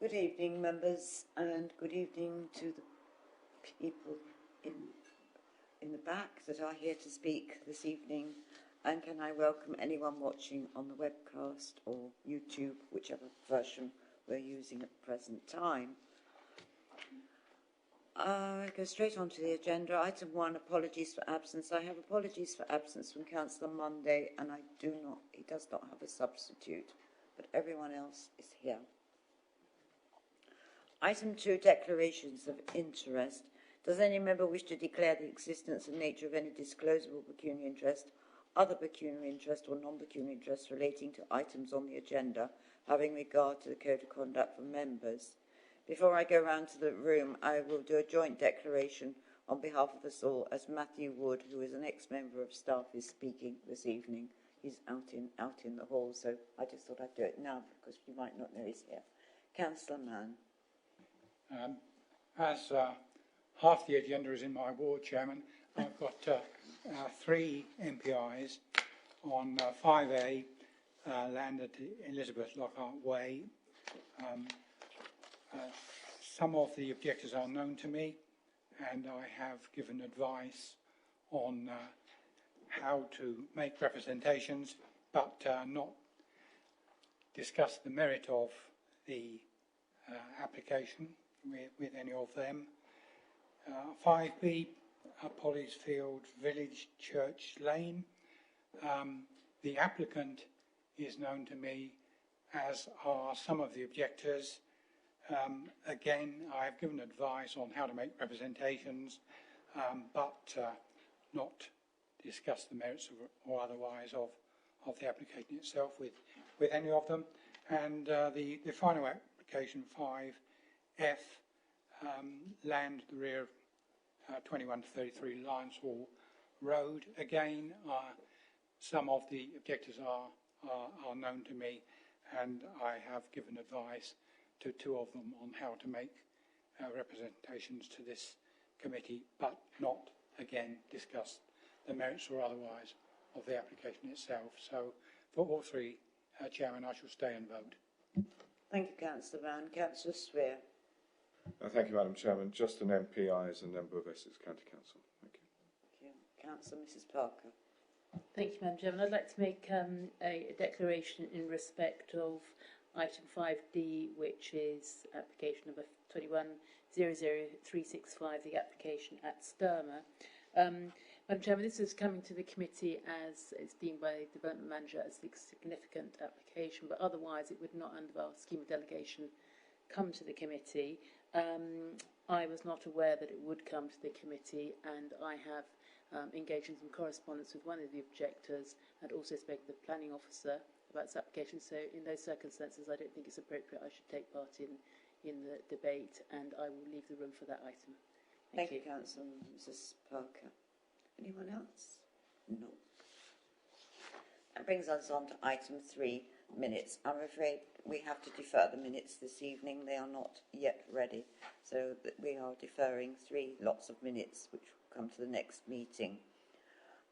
Good evening, members, and good evening to the people in the back that are here to speak this evening. And can I welcome anyone watching on the webcast or YouTube, whichever version we're using at the present time. I go straight on to the agenda. Item 1, apologies for absence. I have apologies for absence from Councillor Monday, and he does not have a substitute, but everyone else is here. Item 2, declarations of interest. Does any member wish to declare the existence and nature of any disclosable pecuniary interest, other pecuniary interest or non-pecuniary interest relating to items on the agenda, having regard to the Code of Conduct for members? Before I go round to the room, I will do a joint declaration on behalf of us all, as Matthew Wood, who is an ex-member of staff, is speaking this evening. He's out in the hall, so I just thought I'd do it now because you might not know he's here. Councillor Mann. As half the agenda is in my ward, Chairman, I've got 3 MPIs on 5A, land at Elizabeth Lockhart Way. Some of the objectors are known to me, and I have given advice on how to make representations, but not discuss the merit of the application with any of them. 5B, Polliesfield Village Church Lane. The applicant is known to me, as are some of the objectors. Again, I have given advice on how to make representations, but not discuss the merits or otherwise of the application itself with any of them. And the final application, 5F, land the rear of 21 to 33 Lions Hall Road. Again, some of the objectors are known to me, and I have given advice to 2 of them on how to make representations to this committee, but not, again, discuss the merits or otherwise of the application itself. So, for all 3, Chairman, I shall stay and vote. Thank you, Councillor Mann. Councillor Swear. Thank you, Madam Chairman. Just an MPI as a member of Essex County Council. Thank you. Thank you. Councillor Mrs. Parker. Thank you, Madam Chairman. I'd like to make a declaration in respect of item 5D, which is application number 2100365, the application at Sturmer. Madam Chairman, this is coming to the committee as it's deemed by the Development Manager as a significant application, but otherwise it would not, under our scheme of delegation, come to the committee. I was not aware that it would come to the committee, and I have engaged in some correspondence with one of the objectors and also spoken to the planning officer about this application. So in those circumstances, I don't think it's appropriate I should take part in the debate, and I will leave the room for that item. Thank you, Councillor Mrs. Parker. Anyone else? No. That brings us on to item 3, minutes. I'm afraid we have to defer the minutes this evening. They are not yet ready, so that we are deferring 3 lots of minutes, which will come to the next meeting.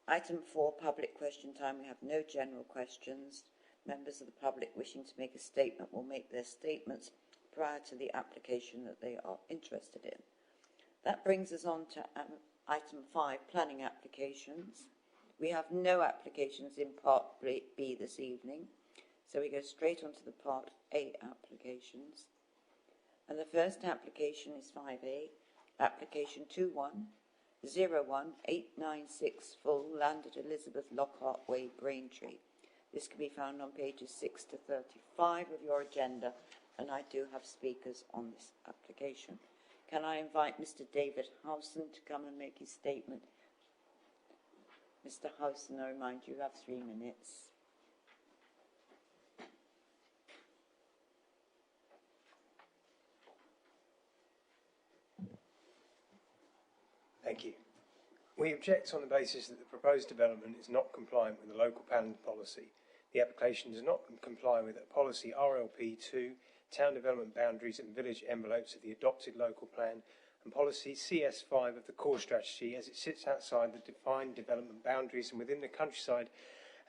Item 4, public question time. We have no general questions. Members of the public wishing to make a statement will make their statements prior to the application that they are interested in. That brings us on to item 5, planning applications. We have no applications in Part B this evening, so we go straight on to the Part A applications. And the first application is 5A, application 2101896, full land at Elizabeth Lockhart Way, Braintree. This can be found on pages 6 to 35 of your agenda, and I do have speakers on this application. Can I invite Mr. David Howson to come and make his statement? Mr. Howson, I remind you, you have 3 minutes. Thank you. We object on the basis that the proposed development is not compliant with the local planning policy. The application does not comply with policy RLP2, town development boundaries and village envelopes of the adopted local plan, and policy CS5 of the core strategy, as it sits outside the defined development boundaries and within the countryside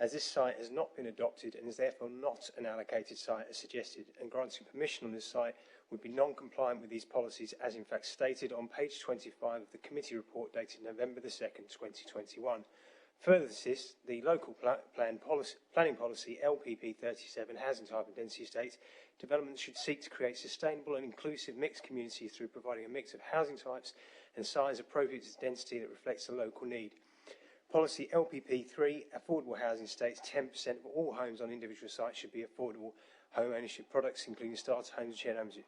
as this site has not been adopted and is therefore not an allocated site as suggested, and granting permission on this site would be non-compliant with these policies, as in fact stated on page 25 of the committee report dated November the 2nd, 2021. Further to this, the local planning policy LPP 37 housing type and density estates developments should seek to create sustainable and inclusive mixed communities through providing a mix of housing types and size appropriate to density that reflects the local need. Policy LPP 3 affordable housing states 10% of all homes on individual sites should be affordable home ownership products, including starter homes and shared homes.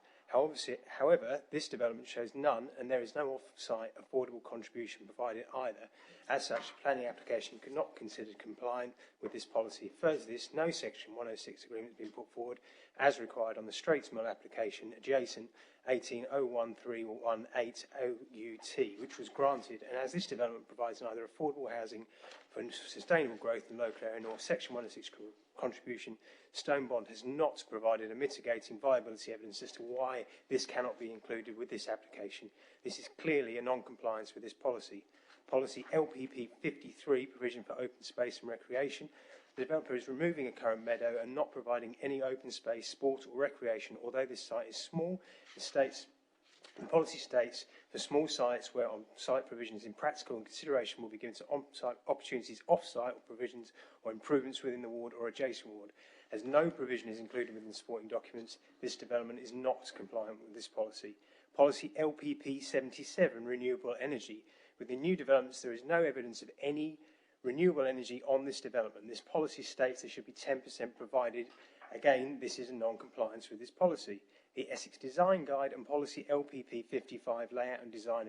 However, this development shows none, and there is no off-site affordable contribution provided either. As such, the planning application could not be considered compliant with this policy. Further to this, no Section 106 agreement has been put forward as required on the Straits Mill application adjacent 1801318 OUT, which was granted, and as this development provides neither affordable housing for sustainable growth in the local area nor Section 106 contribution, Stone Bond has not provided a mitigating viability evidence as to why this cannot be included with this application. This is clearly a non-compliance with this policy. Policy LPP 53, provision for open space and recreation. The developer is removing a current meadow and not providing any open space, sport or recreation, although this site is small. The policy states for small sites where on-site provisions in practical and consideration will be given to on-site opportunities off-site or provisions or improvements within the ward or adjacent ward. As no provision is included within the supporting documents, this development is not compliant with this policy. Policy LPP 77, renewable energy. With the new developments, there is no evidence of any renewable energy on this development. This policy states there should be 10% provided. Again, this is a non-compliance with this policy. The Essex Design Guide and Policy LPP 55, layout and design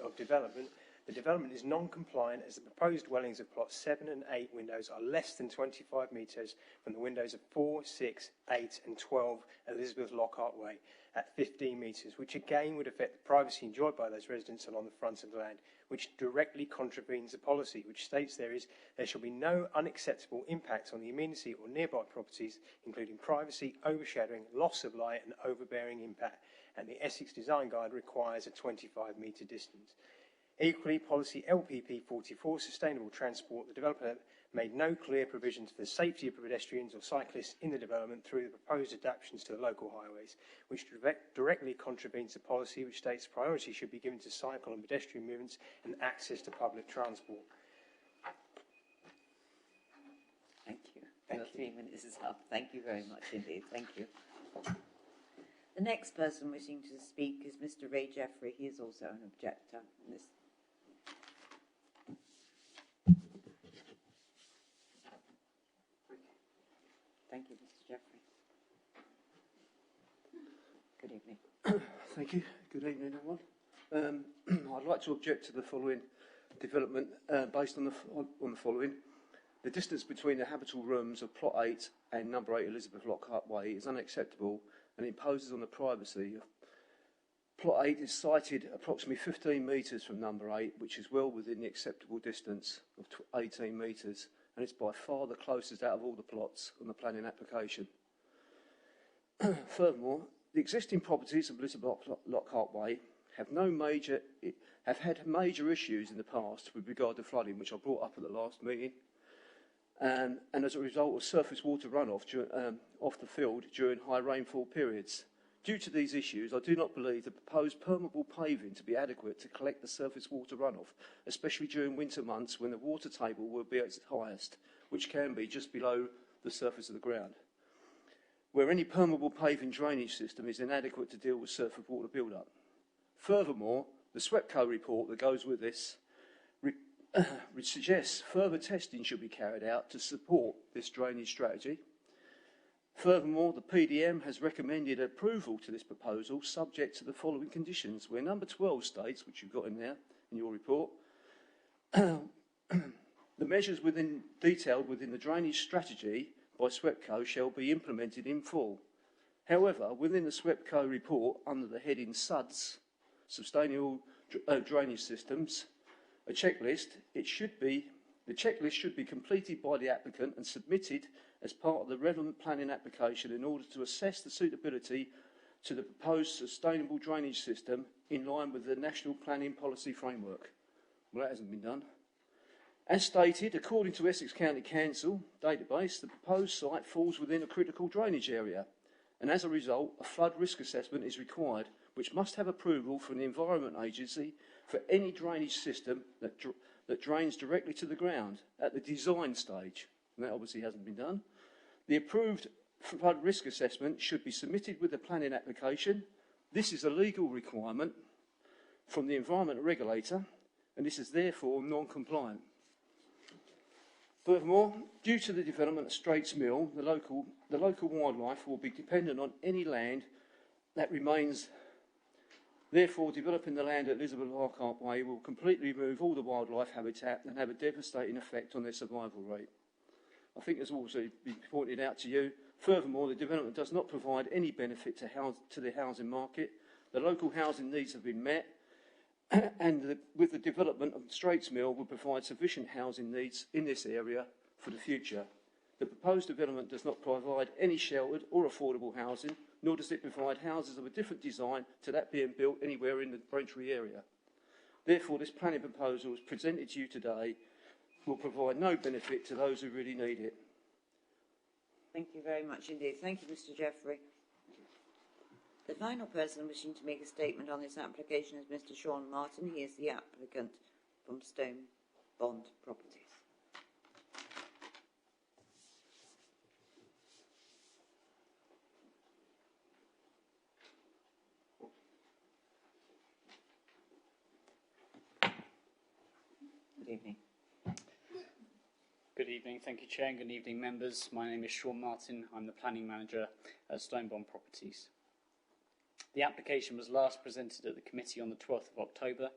of development. The development is non-compliant as the proposed dwellings of plots 7 and 8 windows are less than 25 metres from the windows of 4, 6, 8 and 12 Elizabeth Lockhart Way at 15 metres, which again would affect the privacy enjoyed by those residents along the front of the land, which directly contravenes the policy, which states there shall be no unacceptable impact on the amenity or nearby properties, including privacy, overshadowing, loss of light and overbearing impact, and the Essex Design Guide requires a 25-metre distance. Equally, policy LPP 44, sustainable transport, the developer made no clear provisions for the safety of pedestrians or cyclists in the development through the proposed adaptations to the local highways, which directly contravenes the policy which states priority should be given to cycle and pedestrian movements and access to public transport. Thank you. Your 3 minutes is up. Thank you very much indeed. Thank you. The next person wishing to speak is Mr. Ray Jeffrey. He is also an objector in this. Thank you, Mr. Jeffrey. Good evening. Thank you. Good evening, everyone. I'd like to object to the following development based on the following. The distance between the habitable rooms of Plot 8 and Number 8 Elizabeth Lockhart Way is unacceptable and imposes on the privacy of Plot 8 is sited approximately 15 metres from Number 8, which is well within the acceptable distance of 18 metres, and it's by far the closest out of all the plots on the planning application. Furthermore, the existing properties of Elizabeth Lockhart Way have had major issues in the past with regard to flooding, which I brought up at the last meeting, and as a result of surface water runoff off the field during high rainfall periods. Due to these issues, I do not believe the proposed permeable paving to be adequate to collect the surface water runoff, especially during winter months when the water table will be at its highest, which can be just below the surface of the ground, where any permeable paving drainage system is inadequate to deal with surface water build-up. Furthermore, the SWEPCO report that goes with this which suggests further testing should be carried out to support this drainage strategy. Furthermore, the PDM has recommended approval to this proposal subject to the following conditions, where number 12 states, which you've got in there in your report, the measures detailed within the drainage strategy by SWEPCO shall be implemented in full. However, within the SWEPCO report, under the heading SUDS, Sustainable Drainage Systems, a checklist, the checklist should be completed by the applicant and submitted as part of the relevant planning application in order to assess the suitability to the proposed sustainable drainage system in line with the National Planning Policy Framework. Well, that hasn't been done. As stated, according to Essex County Council database, the proposed site falls within a critical drainage area, and as a result, a flood risk assessment is required, which must have approval from the Environment Agency for any drainage system that drains directly to the ground at the design stage. And that obviously hasn't been done. The approved flood risk assessment should be submitted with the planning application. This is a legal requirement from the environment regulator, and this is therefore non-compliant. Furthermore, due to the development of Straits Mill, the local wildlife will be dependent on any land that remains. Therefore, developing the land at Elizabeth Larkhart Way will completely remove all the wildlife habitat and have a devastating effect on their survival rate. I think as also been pointed out to you, furthermore, the development does not provide any benefit to the housing market. The local housing needs have been met, and with the development of Straits Mill will provide sufficient housing needs in this area for the future. The proposed development does not provide any sheltered or affordable housing, nor does it provide houses of a different design to that being built anywhere in the Braintree area. Therefore, this planning proposal as presented to you today will provide no benefit to those who really need it. Thank you very much indeed. Thank you, Mr. Jeffrey. The final person wishing to make a statement on this application is Mr. Sean Martin. He is the applicant from Stone Bond Properties. Good evening. Good evening. Thank you, Chair, and good evening, members. My name is Sean Martin. I'm the Planning Manager at Stone Bond Properties. The application was last presented at the committee on the 12th of October,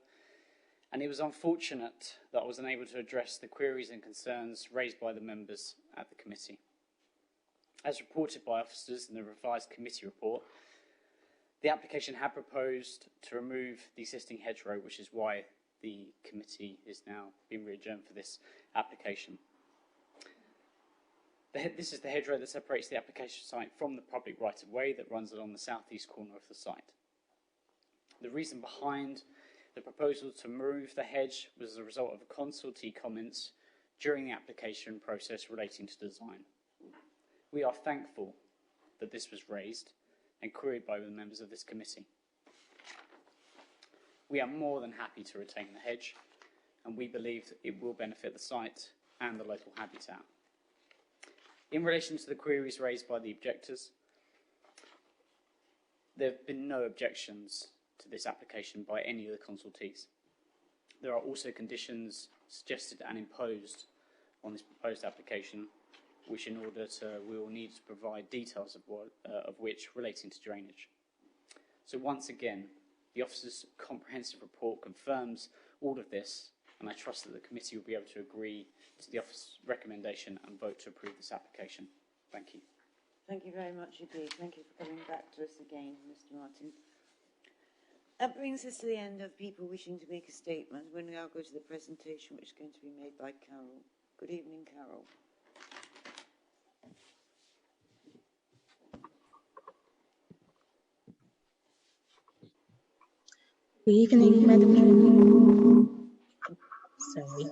and it was unfortunate that I was unable to address the queries and concerns raised by the members at the committee. As reported by officers in the revised committee report, the application had proposed to remove the existing hedgerow, which is why the committee is now being re-adjourned for this application. This is the hedgerow that separates the application site from the public right-of-way that runs along the southeast corner of the site. The reason behind the proposal to move the hedge was as a result of consultee comments during the application process relating to design. We are thankful that this was raised and queried by the members of this committee. We are more than happy to retain the hedge, and we believe that it will benefit the site and the local habitat. In relation to the queries raised by the objectors, there have been no objections to this application by any of the consultees. There are also conditions suggested and imposed on this proposed application, which we will need to provide details of which relating to drainage. So once again, the officer's comprehensive report confirms all of this, and I trust that the committee will be able to agree to the officer's recommendation and vote to approve this application. Thank you. Thank you very much indeed. Thank you for coming back to us again, Mr. Martin. That brings us to the end of people wishing to make a statement. We'll now go to the presentation, which is going to be made by Carol. Good evening, Carol. Good evening, Madam Chair. Sorry.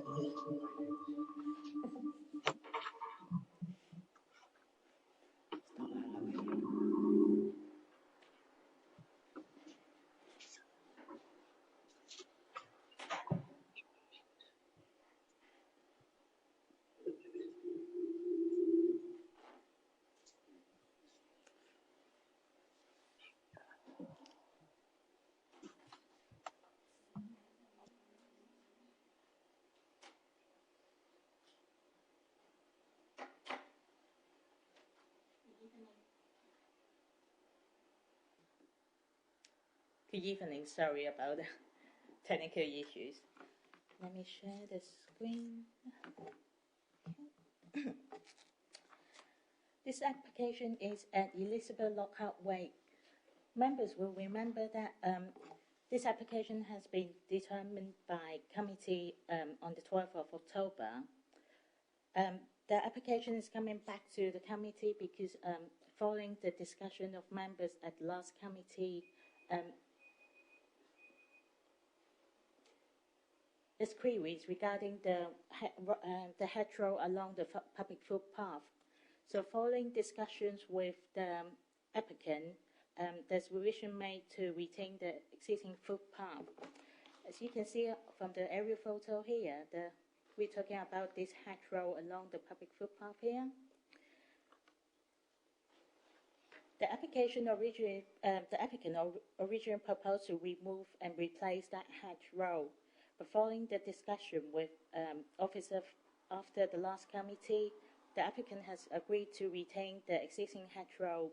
Good evening. Sorry about the technical issues. Let me share the screen. This application is at Elizabeth Lockhart Way. Members will remember that this application has been determined by committee on the 12th of October. The application is coming back to the committee because following the discussion of members at last committee, There's queries regarding the hedgerow along the public footpath. So following discussions with the applicant, there's revision made to retain the existing footpath. As you can see from the aerial photo here, we're talking about this hedgerow along the public footpath here. The applicant originally proposed to remove and replace that hedgerow, but following the discussion with officers after the last committee, the applicant has agreed to retain the existing hedgerow.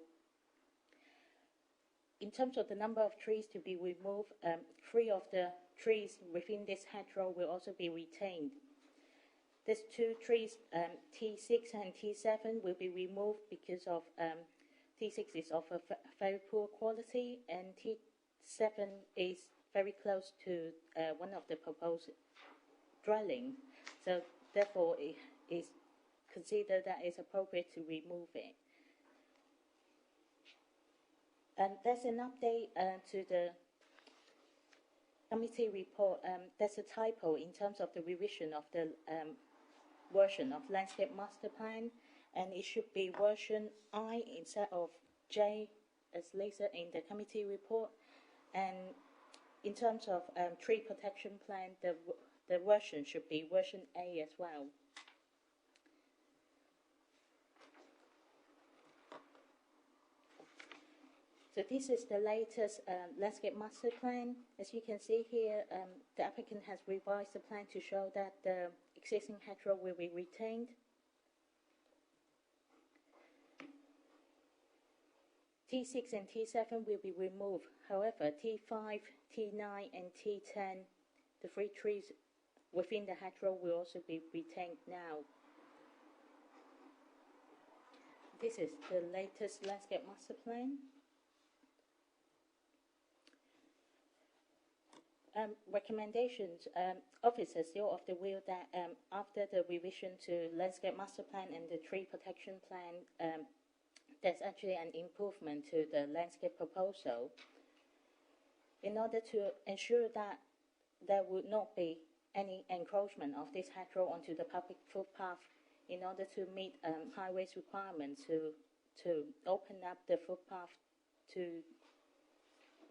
In terms of the number of trees to be removed, 3 of the trees within this hedgerow will also be retained. These 2 trees, T6 and T7, will be removed because of T6 is of a very poor quality and T7 is very close to one of the proposed dwellings. So therefore it is considered that it's appropriate to remove it. And there's an update to the committee report. There's a typo in terms of the revision of the version of landscape master plan, and it should be version I instead of J as listed in the committee report. And in terms of tree protection plan, the version should be version A as well. So this is the latest landscape master plan. As you can see here, the applicant has revised the plan to show that the existing hedgerow will be retained. T6 and T7 will be removed. However, T5, T9 and T10, the 3 trees within the hedgerow will also be retained now. This is the latest landscape master plan. Recommendations. Officers still of the view that after the revision to landscape master plan and the tree protection plan, there's actually an improvement to the landscape proposal. In order to ensure that there would not be any encroachment of this hedgerow onto the public footpath, in order to meet highways requirements to open up the footpath to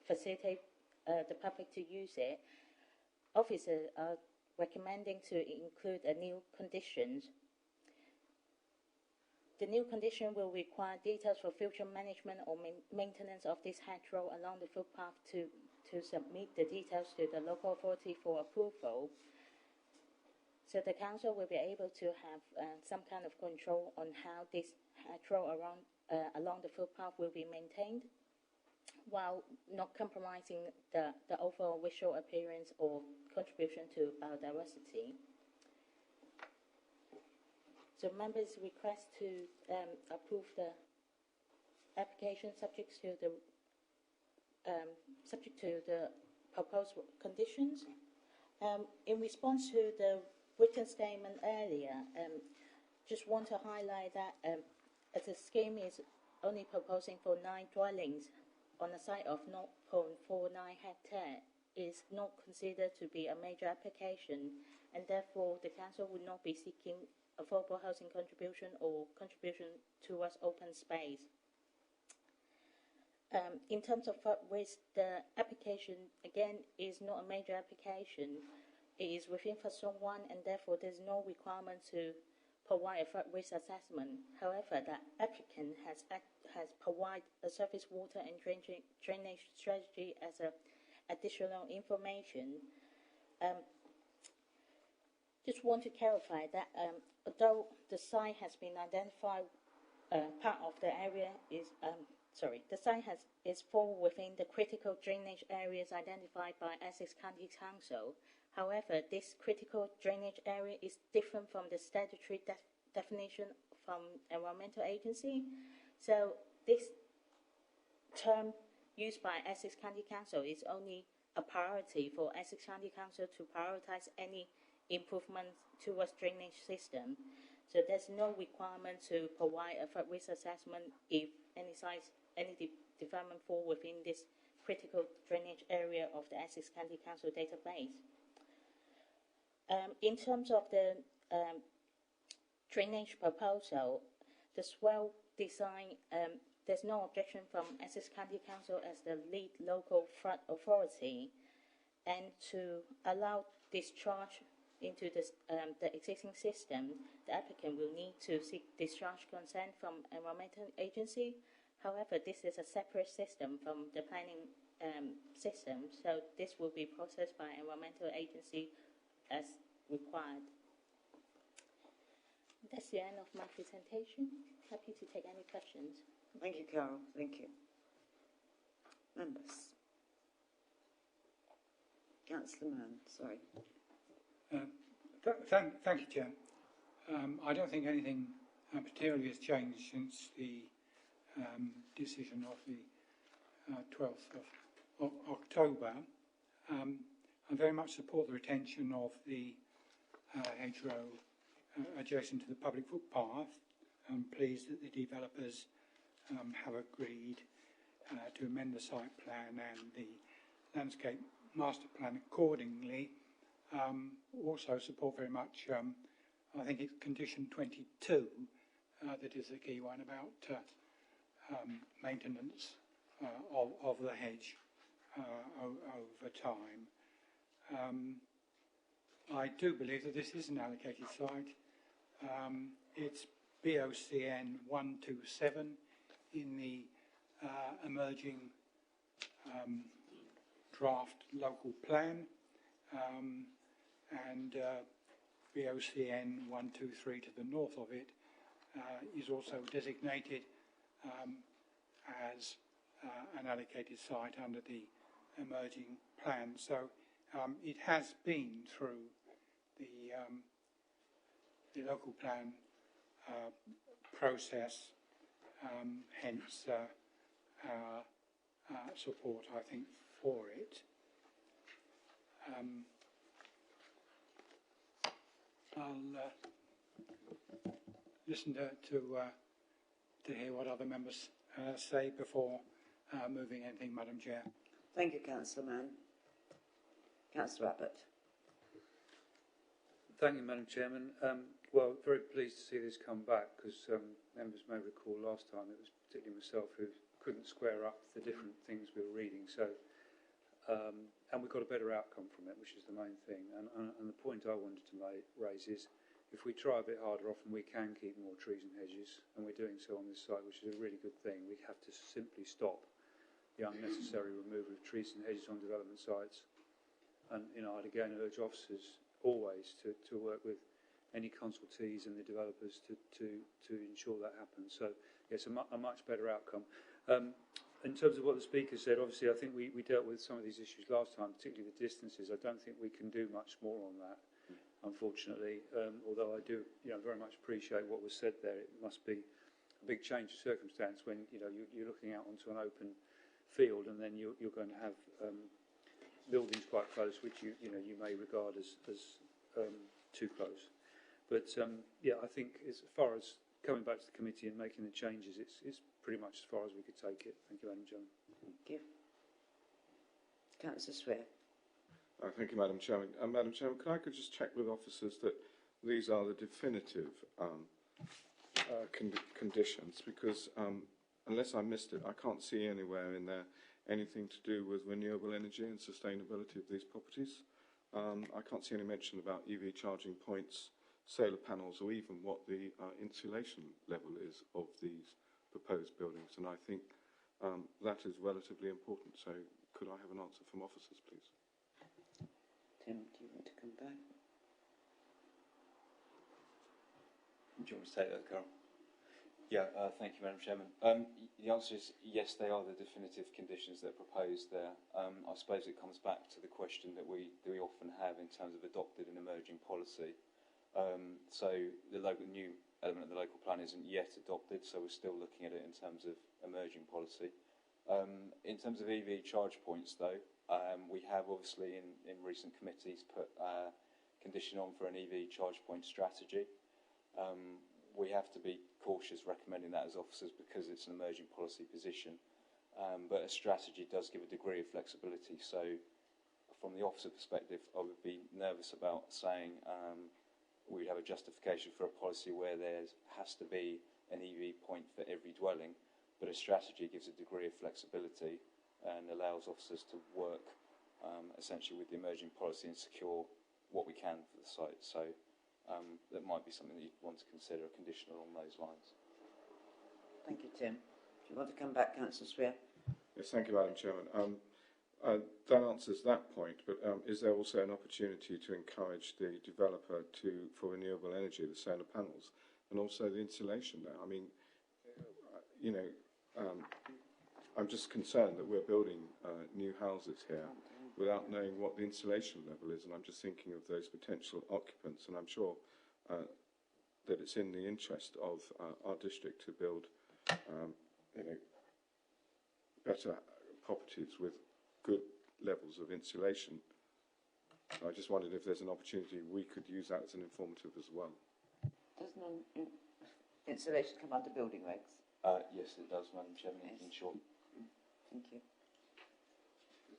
facilitate the public to use it, officers are recommending to include a new conditions. The new condition will require details for future management or maintenance of this hedgerow along the footpath to submit the details to the local authority for approval. So the council will be able to have some kind of control on how this hedgerow along the footpath will be maintained, while not compromising the overall visual appearance or contribution to biodiversity. So members request to approve the application subject to the proposed conditions. In response to the written statement earlier, just want to highlight that as the scheme is only proposing for 9 dwellings on a site of 0.49 hectare, is not considered to be a major application, and therefore the council would not be seeking affordable housing contribution or contribution towards open space. In terms of flood risk, the application again is not a major application. It is within flood zone 1, and therefore there's no requirement to provide a flood risk assessment. However, the applicant has provided a surface water and drainage strategy as additional information. Just want to clarify that although the site has been identified, part of the area is the site is fall within the critical drainage areas identified by Essex County Council. However, this critical drainage area is different from the statutory definition from Environmental Agency. So this term used by Essex County Council is only a priority for Essex County Council to prioritize any improvements towards drainage system. So there's no requirement to provide a flood risk assessment if any development fall within this critical drainage area of the Essex County Council database. In terms of the drainage proposal, the swell design, there's no objection from Essex County Council as the lead local flood authority, and to allow discharge into this, the existing system, the applicant will need to seek discharge consent from environmental agency. However, this is a separate system from the planning system, so this will be processed by environmental agency as required. That's the end of my presentation. Happy to take any questions. Thank you, Carol. Thank you. Members. Councillor Mann, sorry. Thank you, Chair. I don't think anything particularly has changed since the decision of the 12th of October. I very much support the retention of the hedgerow adjacent to the public footpath. I'm pleased that the developers have agreed to amend the site plan and the landscape master plan accordingly. Also support very much, I think it's condition 22 that is the key one about maintenance of the hedge over time. I do believe that this is an allocated site. It's BOCN 127 in the emerging draft local plan, and BOCN 123 to the north of it is also designated as an allocated site under the emerging plan. So it has been through the local plan process, hence our support, I think, for it. I'll listen to hear what other members say before moving anything, Madam Chair. Thank you, Councillor Mann. Councillor Abbott. Thank you, Madam Chairman. Well, very pleased to see this come back, because members may recall last time it was particularly myself who couldn't square up the different things we were reading. So, and we got a better outcome from it, which is the main thing. And the point I wanted to raise is, if we try a bit harder, often we can keep more trees and hedges, and we're doing so on this site, which is a really good thing. We have to simply stop the unnecessary removal of trees and hedges on development sites. And I'd again urge officers always to work with any consultees and the developers to ensure that happens. So it's a much better outcome. In terms of what the Speaker said, obviously I think we dealt with some of these issues last time, particularly the distances. I don't think we can do much more on that, unfortunately, although I do very much appreciate what was said there. It must be a big change of circumstance when you're looking out onto an open field, and then you're going to have buildings quite close, which you may regard as too close. But I think as far as coming back to the committee and making the changes, it's pretty much as far as we could take it. Thank you, Madam Chairman. Thank you. Councillor Swear. Thank you, Madam Chairman. Madam Chairman, can I just check with officers that these are the definitive conditions, because unless I missed it, I can't see anywhere in there anything to do with renewable energy and sustainability of these properties. I can't see any mention about EV charging points, solar panels, or even what the insulation level is of these proposed buildings, and I think that is relatively important. So could I have an answer from officers, please? Tim, do you want to come back? Do you want me to take that, Carol? Yeah, thank you, Madam Chairman. The answer is yes, they are the definitive conditions that are proposed there. I suppose it comes back to the question that we often have in terms of adopted and emerging policy. So the new element of the local plan isn't yet adopted, so we're still looking at it in terms of emerging policy. In terms of EV charge points, though, we have obviously in recent committees put condition on for an EV charge point strategy. We have to be cautious recommending that as officers because it's an emerging policy position, but a strategy does give a degree of flexibility. So from the officer perspective, I would be nervous about saying we'd have a justification for a policy where there has to be an EV point for every dwelling, but a strategy gives a degree of flexibility and allows officers to work essentially with the emerging policy and secure what we can for the site. So that might be something that you'd want to consider, a condition along those lines. Thank you, Tim. Do you want to come back, Councillor Swear? Yes, thank you, Madam Chairman. That answers that point, but is there also an opportunity to encourage the developer for renewable energy, the solar panels, and also the insulation there? I mean, you know, I'm just concerned that we're building new houses here without knowing what the insulation level is, and I'm just thinking of those potential occupants, and I'm sure that it's in the interest of our district to build, you know, better properties with good levels of insulation. So I just wondered if there's an opportunity we could use that as an informative as well. Doesn't insulation come under building regs? Yes, it does, Madam Chairman, Yes. in short. Thank you.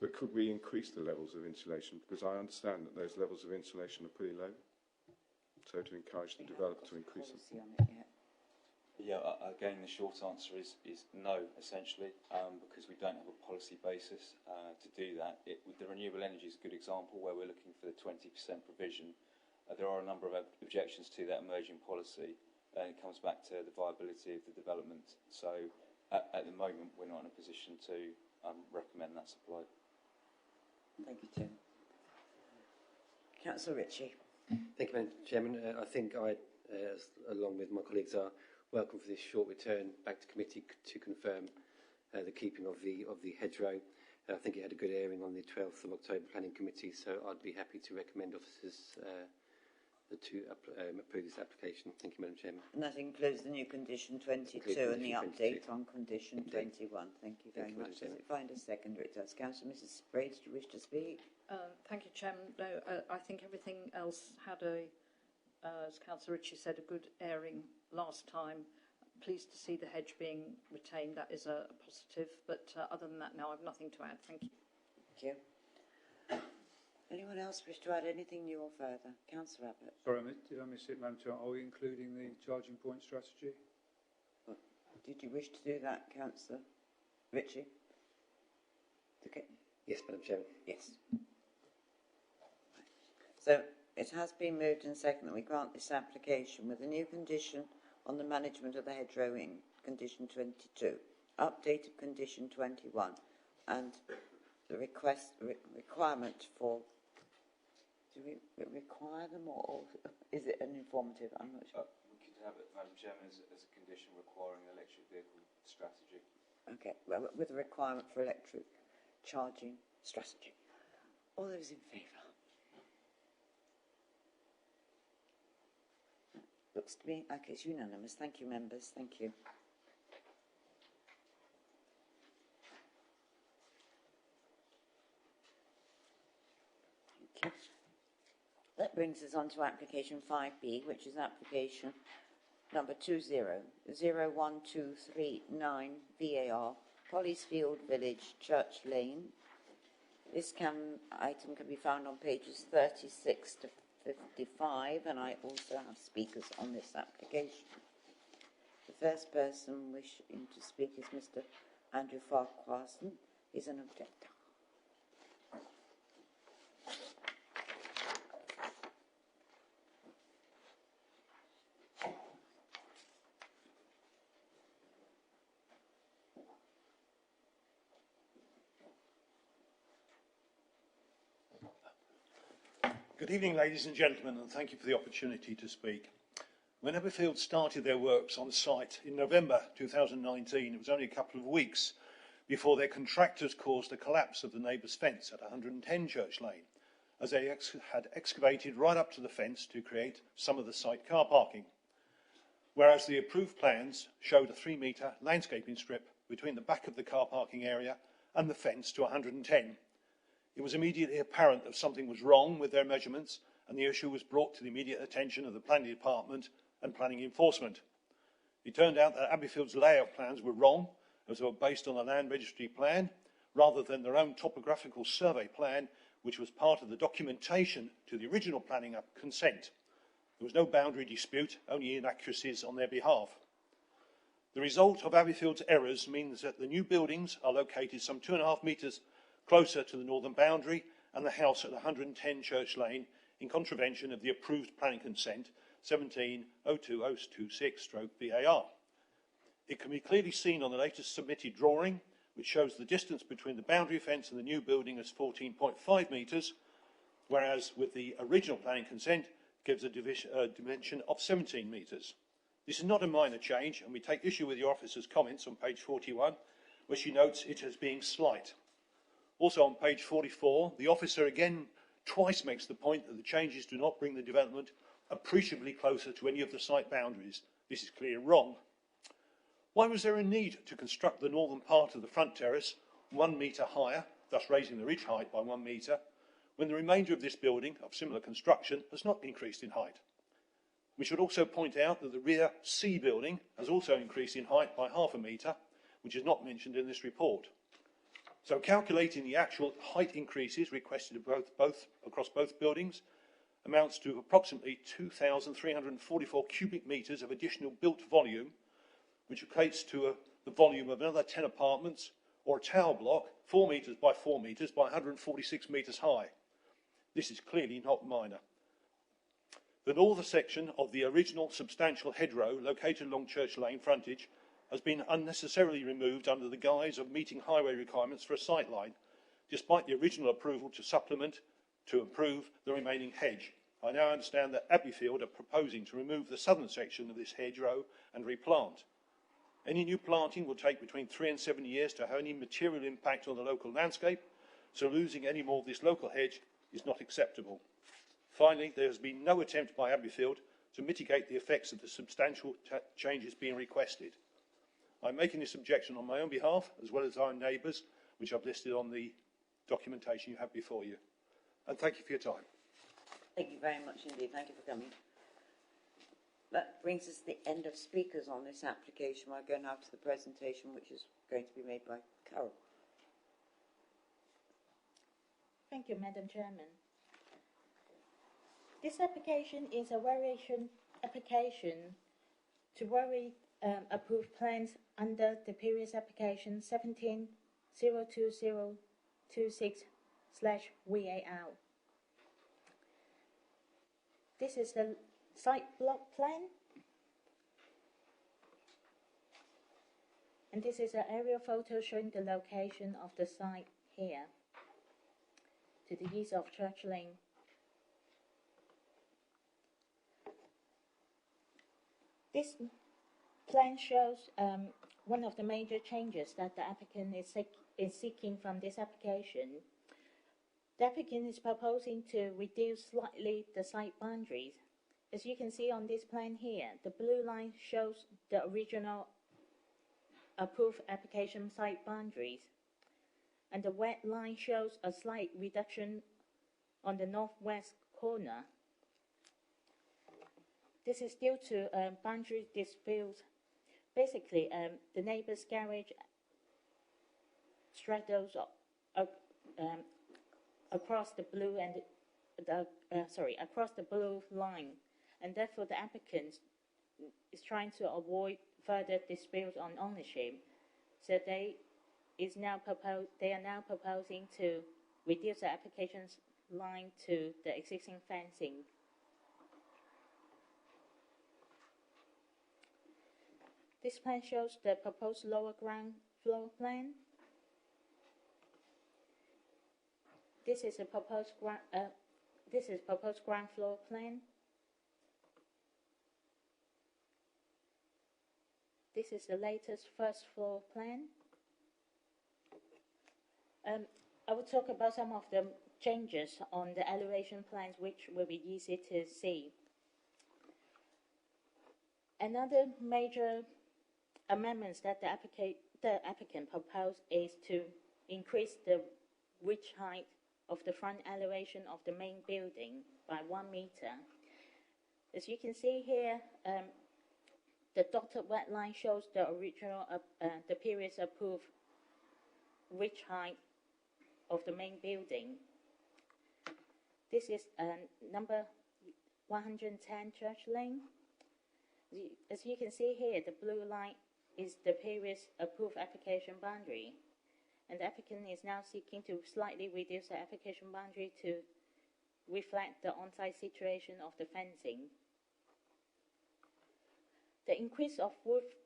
But could we increase the levels of insulation? Because I understand that those levels of insulation are pretty low. So to encourage the developer to increase them. On it yet. Yeah, again, the short answer is no, essentially, because we don't have a policy basis to do that. The renewable energy is a good example where we're looking for the 20% provision. There are a number of objections to that emerging policy, and it comes back to the viability of the development. So at the moment, we're not in a position to recommend that supply. Thank you, Tim. Councillor Ritchie. Thank you, Madam Chairman. I think I, along with my colleagues, are welcome for this short return back to committee to confirm the keeping of the hedgerow. I think it had a good airing on the 12th of October Planning Committee, so I'd be happy to recommend officers to approve this application. Thank you, Madam Chairman. And that includes the new condition 22 and the update on condition 21. Thank you very much. Does it find a seconder? It does. Councillor Mrs. Sprades, do you wish to speak? Thank you, Chairman. No, I think everything else had as Councillor Ritchie said, a good airing last time. Pleased to see the hedge being retained. That is a positive. But other than that, no, I have nothing to add. Thank you. Thank you. Anyone else wish to add anything new or further? Councillor Abbott. Sorry, did I miss it, Madam Chair? Are we including the charging point strategy? Did you wish to do that, Councillor Ritchie? Okay. Yes, Madam Chairman. Yes. So it has been moved and seconded that we grant this application with a new condition on the management of the hedgerow in condition 22, updated condition 21, and the requirement for. Do we require them, or is it an informative? I'm not sure. We could have it, Madam Chairman, as a condition requiring an electric vehicle strategy. Okay, well, with a requirement for electric charging strategy. All those in favour? Looks to me like it's unanimous. Thank you, members. Thank you. Thank you. That brings us on to application 5B, which is application number 20012339 VAR, Polliesfield Village, Church Lane. This item can be found on pages 36 to 55, and I also have speakers on this application. The first person wishing to speak is Mr. Andrew Farquharson. He's an objector. Good evening, ladies and gentlemen, and thank you for the opportunity to speak. When Aberfield started their works on site in November 2019, it was only a couple of weeks before their contractors caused a collapse of the neighbour's fence at 110 Church Lane, as they had excavated right up to the fence to create some of the site car parking. Whereas the approved plans showed a 3-metre landscaping strip between the back of the car parking area and the fence to 110. It was immediately apparent that something was wrong with their measurements, and the issue was brought to the immediate attention of the Planning Department and Planning Enforcement. It turned out that Aberfield's layout plans were wrong, as they were based on a land registry plan, rather than their own topographical survey plan, which was part of the documentation to the original planning consent. There was no boundary dispute, only inaccuracies on their behalf. The result of Abbeyfield's errors means that the new buildings are located some 2.5 metres closer to the northern boundary and the house at 110 Church Lane in contravention of the approved planning consent 17-02026/VAR. It can be clearly seen on the latest submitted drawing, which shows the distance between the boundary fence and the new building as 14.5 metres, whereas with the original planning consent gives a dimension of 17 metres. This is not a minor change, and we take issue with your officer's comments on page 41, where she notes it as being slight. Also on page 44, the officer again twice makes the point that the changes do not bring the development appreciably closer to any of the site boundaries. This is clearly wrong. Why was there a need to construct the northern part of the front terrace 1 metre higher, thus raising the ridge height by 1 metre, when the remainder of this building, of similar construction, has not increased in height? We should also point out that the rear C building has also increased in height by 0.5 metre, which is not mentioned in this report. So calculating the actual height increases requested across both buildings amounts to approximately 2,344 cubic metres of additional built volume, which equates to the volume of another 10 apartments or a tower block 4 metres by 4 metres by 146 metres high. This is clearly not minor. The northern section of the original substantial hedgerow located along Church Lane frontage has been unnecessarily removed under the guise of meeting highway requirements for a sightline, despite the original approval to supplement to improve the remaining hedge. I now understand that Abbeyfield are proposing to remove the southern section of this hedgerow and replant. Any new planting will take between 3 and 7 years to have any material impact on the local landscape, so losing any more of this local hedge is not acceptable. Finally, there has been no attempt by Abbeyfield to mitigate the effects of the substantial changes being requested. I'm making this objection on my own behalf, as well as our neighbours, which I've listed on the documentation you have before you. And thank you for your time. Thank you very much indeed. Thank you for coming. That brings us to the end of speakers on this application. We're going now to the presentation, which is going to be made by Carol. Thank you, Madam Chairman. This application is a variation application to vary approved plans under the previous application 17-02026/VAR. This is the site block plan, and this is an aerial photo showing the location of the site here to the east of Church Lane. This plan shows one of the major changes that the applicant is seeking from this application. The applicant is proposing to reduce slightly the site boundaries. As you can see on this plan here, the blue line shows the original approved application site boundaries, and the red line shows a slight reduction on the northwest corner. This is due to boundary disputes. Basically, the neighbour's garage straddles across the blue and across the blue line, and therefore the applicant is trying to avoid further disputes on ownership. So they are now proposing to reduce the application's line to the existing fencing. This plan shows the proposed lower ground floor plan. This is a proposed ground floor plan. This is the latest first floor plan. I will talk about some of the changes on the elevation plans, which will be easy to see. Another major amendments that the applicant proposed is to increase the ridge height of the front elevation of the main building by 1 meter. As you can see here, the dotted red line shows the original, the previous approved ridge height of the main building. This is number 110 Church Lane. As you can see here, the blue line is the previous approved application boundary, and the applicant is now seeking to slightly reduce the application boundary to reflect the on-site situation of the fencing. The increase of ridge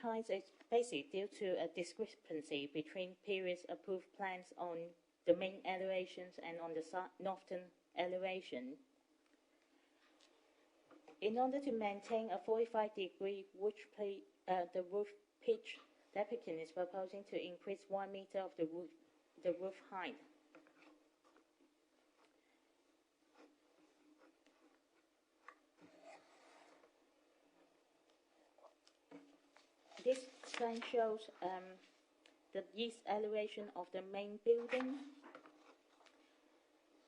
height is basically due to a discrepancy between previous approved plans on the main elevations and on the northern elevation. In order to maintain a 45-degree the roof pitch, the applicant is proposing to increase 1 meter of the roof height. This plan shows the east elevation of the main building.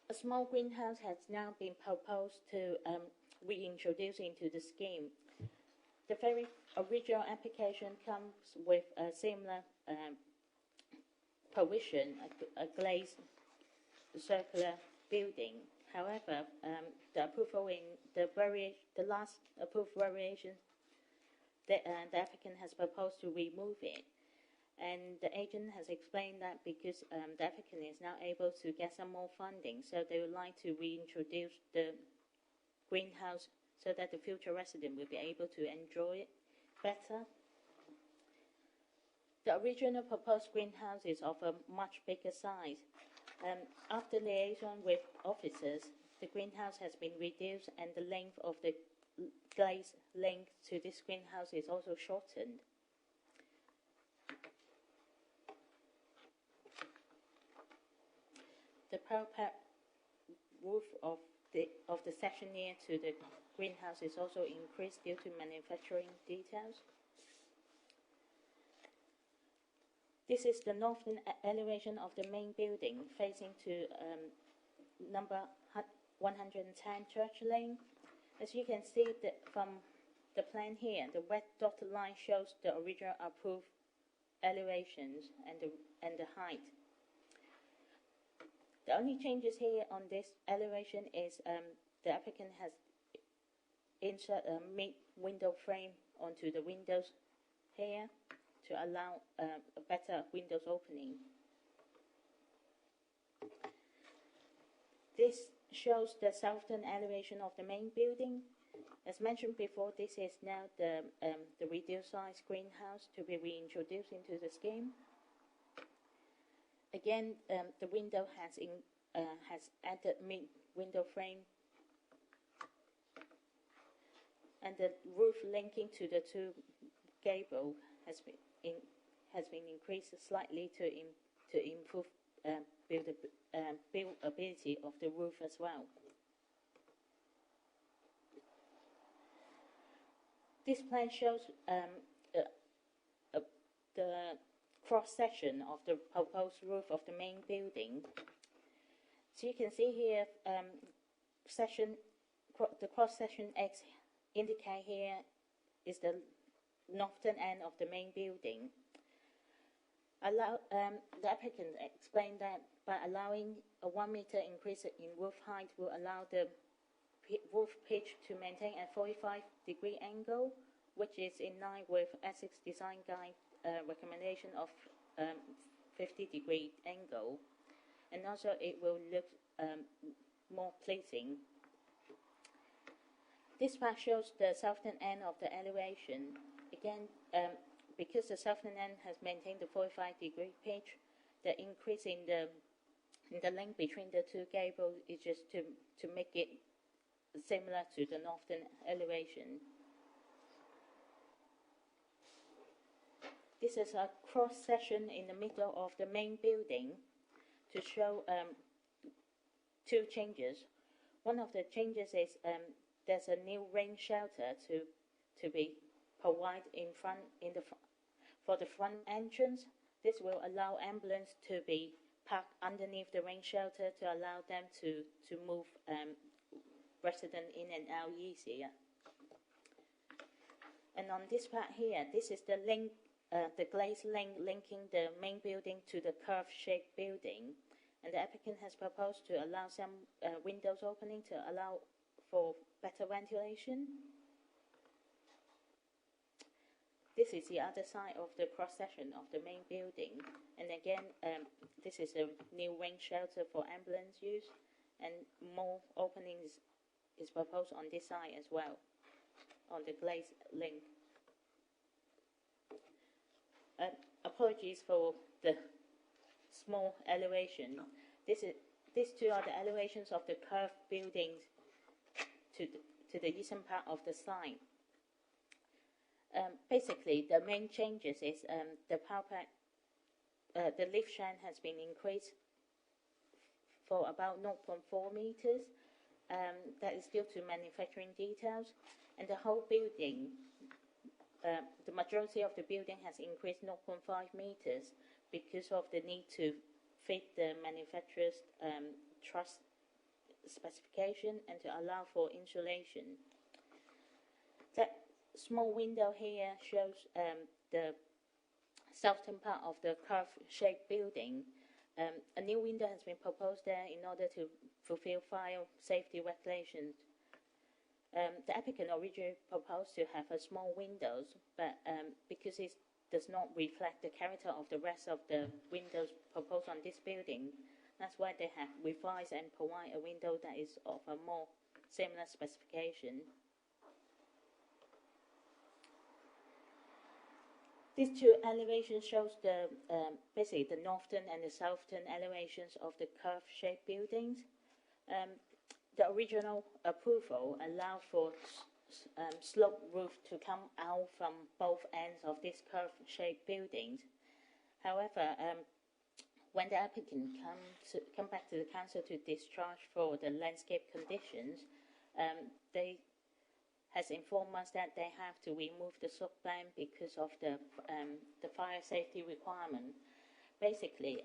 A small greenhouse has now been proposed to reintroduce into the scheme. The very original application comes with a similar provision, a glazed circular building. However, the last approved variation, the applicant has proposed to remove it. And the agent has explained that because the applicant is now able to get some more funding, so they would like to reintroduce the greenhouse so that the future resident will be able to enjoy it better. The original proposed greenhouse is of a much bigger size. After liaison with officers, the greenhouse has been reduced and the length of the glaze link to this greenhouse is also shortened. The parapet roof of the section near to the greenhouse is also increased due to manufacturing details. This is the northern elevation of the main building facing to number 110 Church Lane. As you can see from the plan here, the red dotted line shows the original approved elevations and the height. The only changes here on this elevation is the applicant has insert a mid-window frame onto the windows here to allow a better windows opening. This shows the southern elevation of the main building. As mentioned before, this is now the reduced size greenhouse to be reintroduced into the scheme. Again, the window has added mid-window frame, and the roof linking to the two gable has been increased slightly to improve buildability of the roof as well. This plan shows the cross-section of the proposed roof of the main building. So you can see here, the cross-section X indicate here is the northern end of the main building. The applicant explained that by allowing a 1 meter increase in roof height will allow the roof pitch to maintain a 45-degree angle, which is in line with Essex Design Guide recommendation of 50-degree angle, and also it will look more pleasing. This part shows the southern end of the elevation. Again, because the southern end has maintained the 45-degree pitch, the increase in the length between the two gables is just to make it similar to the northern elevation. This is a cross section in the middle of the main building to show two changes. One of the changes is there's a new rain shelter to be provided for the front entrance. This will allow ambulance to be parked underneath the rain shelter to allow them to move residents in and out easier. And on this part here, this is the glazed link linking the main building to the curved-shaped building. and the applicant has proposed to allow some windows opening to allow for better ventilation. This is the other side of the cross-section of the main building, and again, this is a new rain shelter for ambulance use, and more openings is proposed on this side as well, on the glazed link. Apologies for the small elevation. These two are the elevations of the curved buildings to the eastern part of the site. Basically, the main changes is the the lift shan has been increased for about 0.4 meters. That is due to manufacturing details, and the whole building, the majority of the building has increased 0.5 meters because of the need to fit the manufacturer's truss specification and to allow for insulation. That small window here shows the southern part of the curve-shaped building. A new window has been proposed there in order to fulfill fire safety regulations. The applicant originally proposed to have a small windows, but because it does not reflect the character of the rest of the windows proposed on this building, that's why they have revised and provide a window that is of a more similar specification. These two elevations shows the basically the northern and the southern elevations of the curve-shaped buildings. The original approval allowed for slope roof to come out from both ends of these curve-shaped buildings. However, when the applicant come back to the council to discharge for the landscape conditions, they has informed us that they have to remove the subban because of the fire safety requirement. Basically,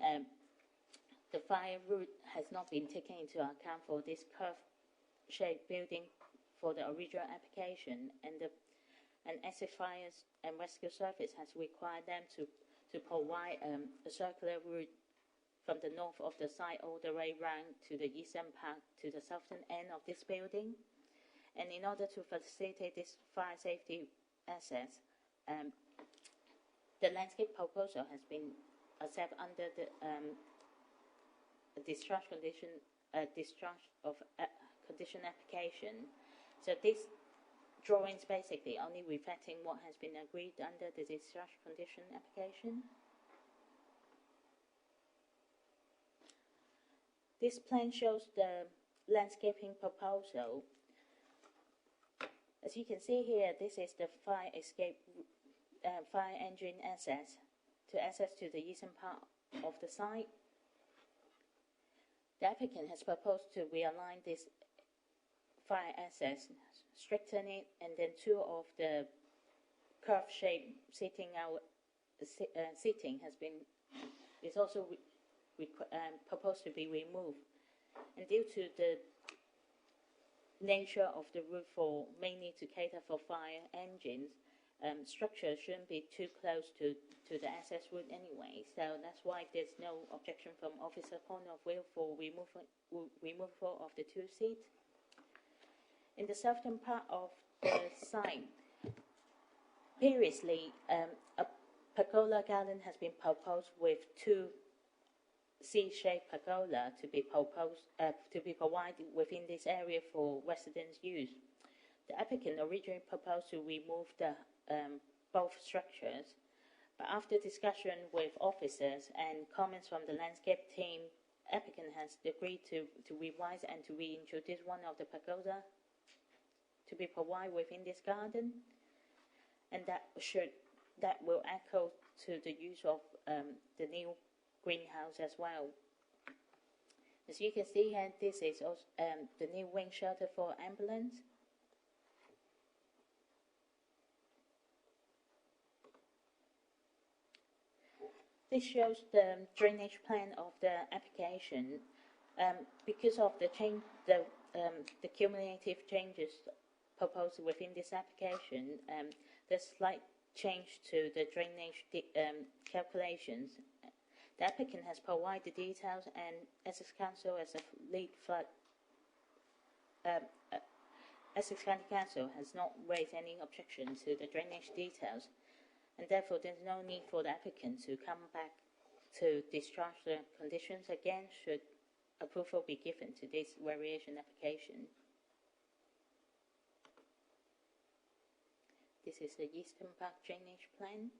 the fire route has not been taken into account for this curve-shaped building for the original application, and Essex Fire and Rescue Service has required them to provide a circular route from the north of the site all the way round to the eastern part, to the southern end of this building. And in order to facilitate this fire safety access, the landscape proposal has been accepted under the discharge condition application. So these drawings basically only reflecting what has been agreed under the discharge condition application. This plan shows the landscaping proposal. As you can see here, this is the fire escape, fire engine access to the eastern part of the site. The applicant has proposed to realign this fire access, straighten it, and then two of the curve-shaped seating is also proposed to be removed. And due to the nature of the roof mainly to cater for fire engines, structure shouldn't be too close to the access route anyway. So that's why there's no objection from officer point of view for removal of the two seats. In the southern part of the site, previously a pergola garden has been proposed with two C-shaped pergola to be provided within this area for residents' use. The applicant originally proposed to remove the both structures, but after discussion with officers and comments from the landscape team, applicant has agreed to revise and to reintroduce one of the pergola to be provided within this garden, and that will echo to the use of the new greenhouse as well. As you can see here, this is also, the new wing shelter for ambulance. This shows the drainage plan of the application. Because of the cumulative changes proposed within this application, there's slight change to the drainage calculations. The applicant has provided details, and Essex Council, as a lead flood, Essex County Council has not raised any objection to the drainage details, and therefore there's no need for the applicant to come back to discharge the conditions again should approval be given to this variation application. This is the Eastern Park drainage plan.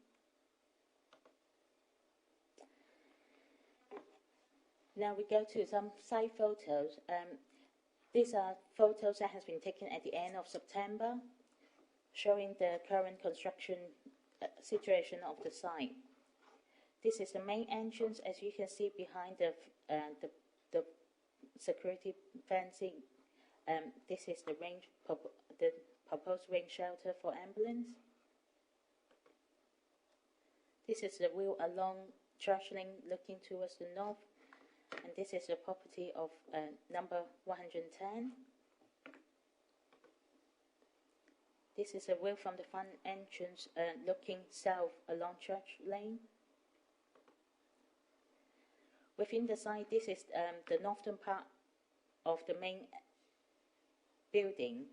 Now we go to some site photos. These are photos that has been taken at the end of September, showing the current construction situation of the site. This is the main entrance, as you can see behind the security fencing. This is the proposed rain shelter for ambulance. This is the view along Church Lane looking towards the north, and this is the property of number 110. This is a view from the front entrance looking south along Church Lane. Within the site, this is the northern part of the main building.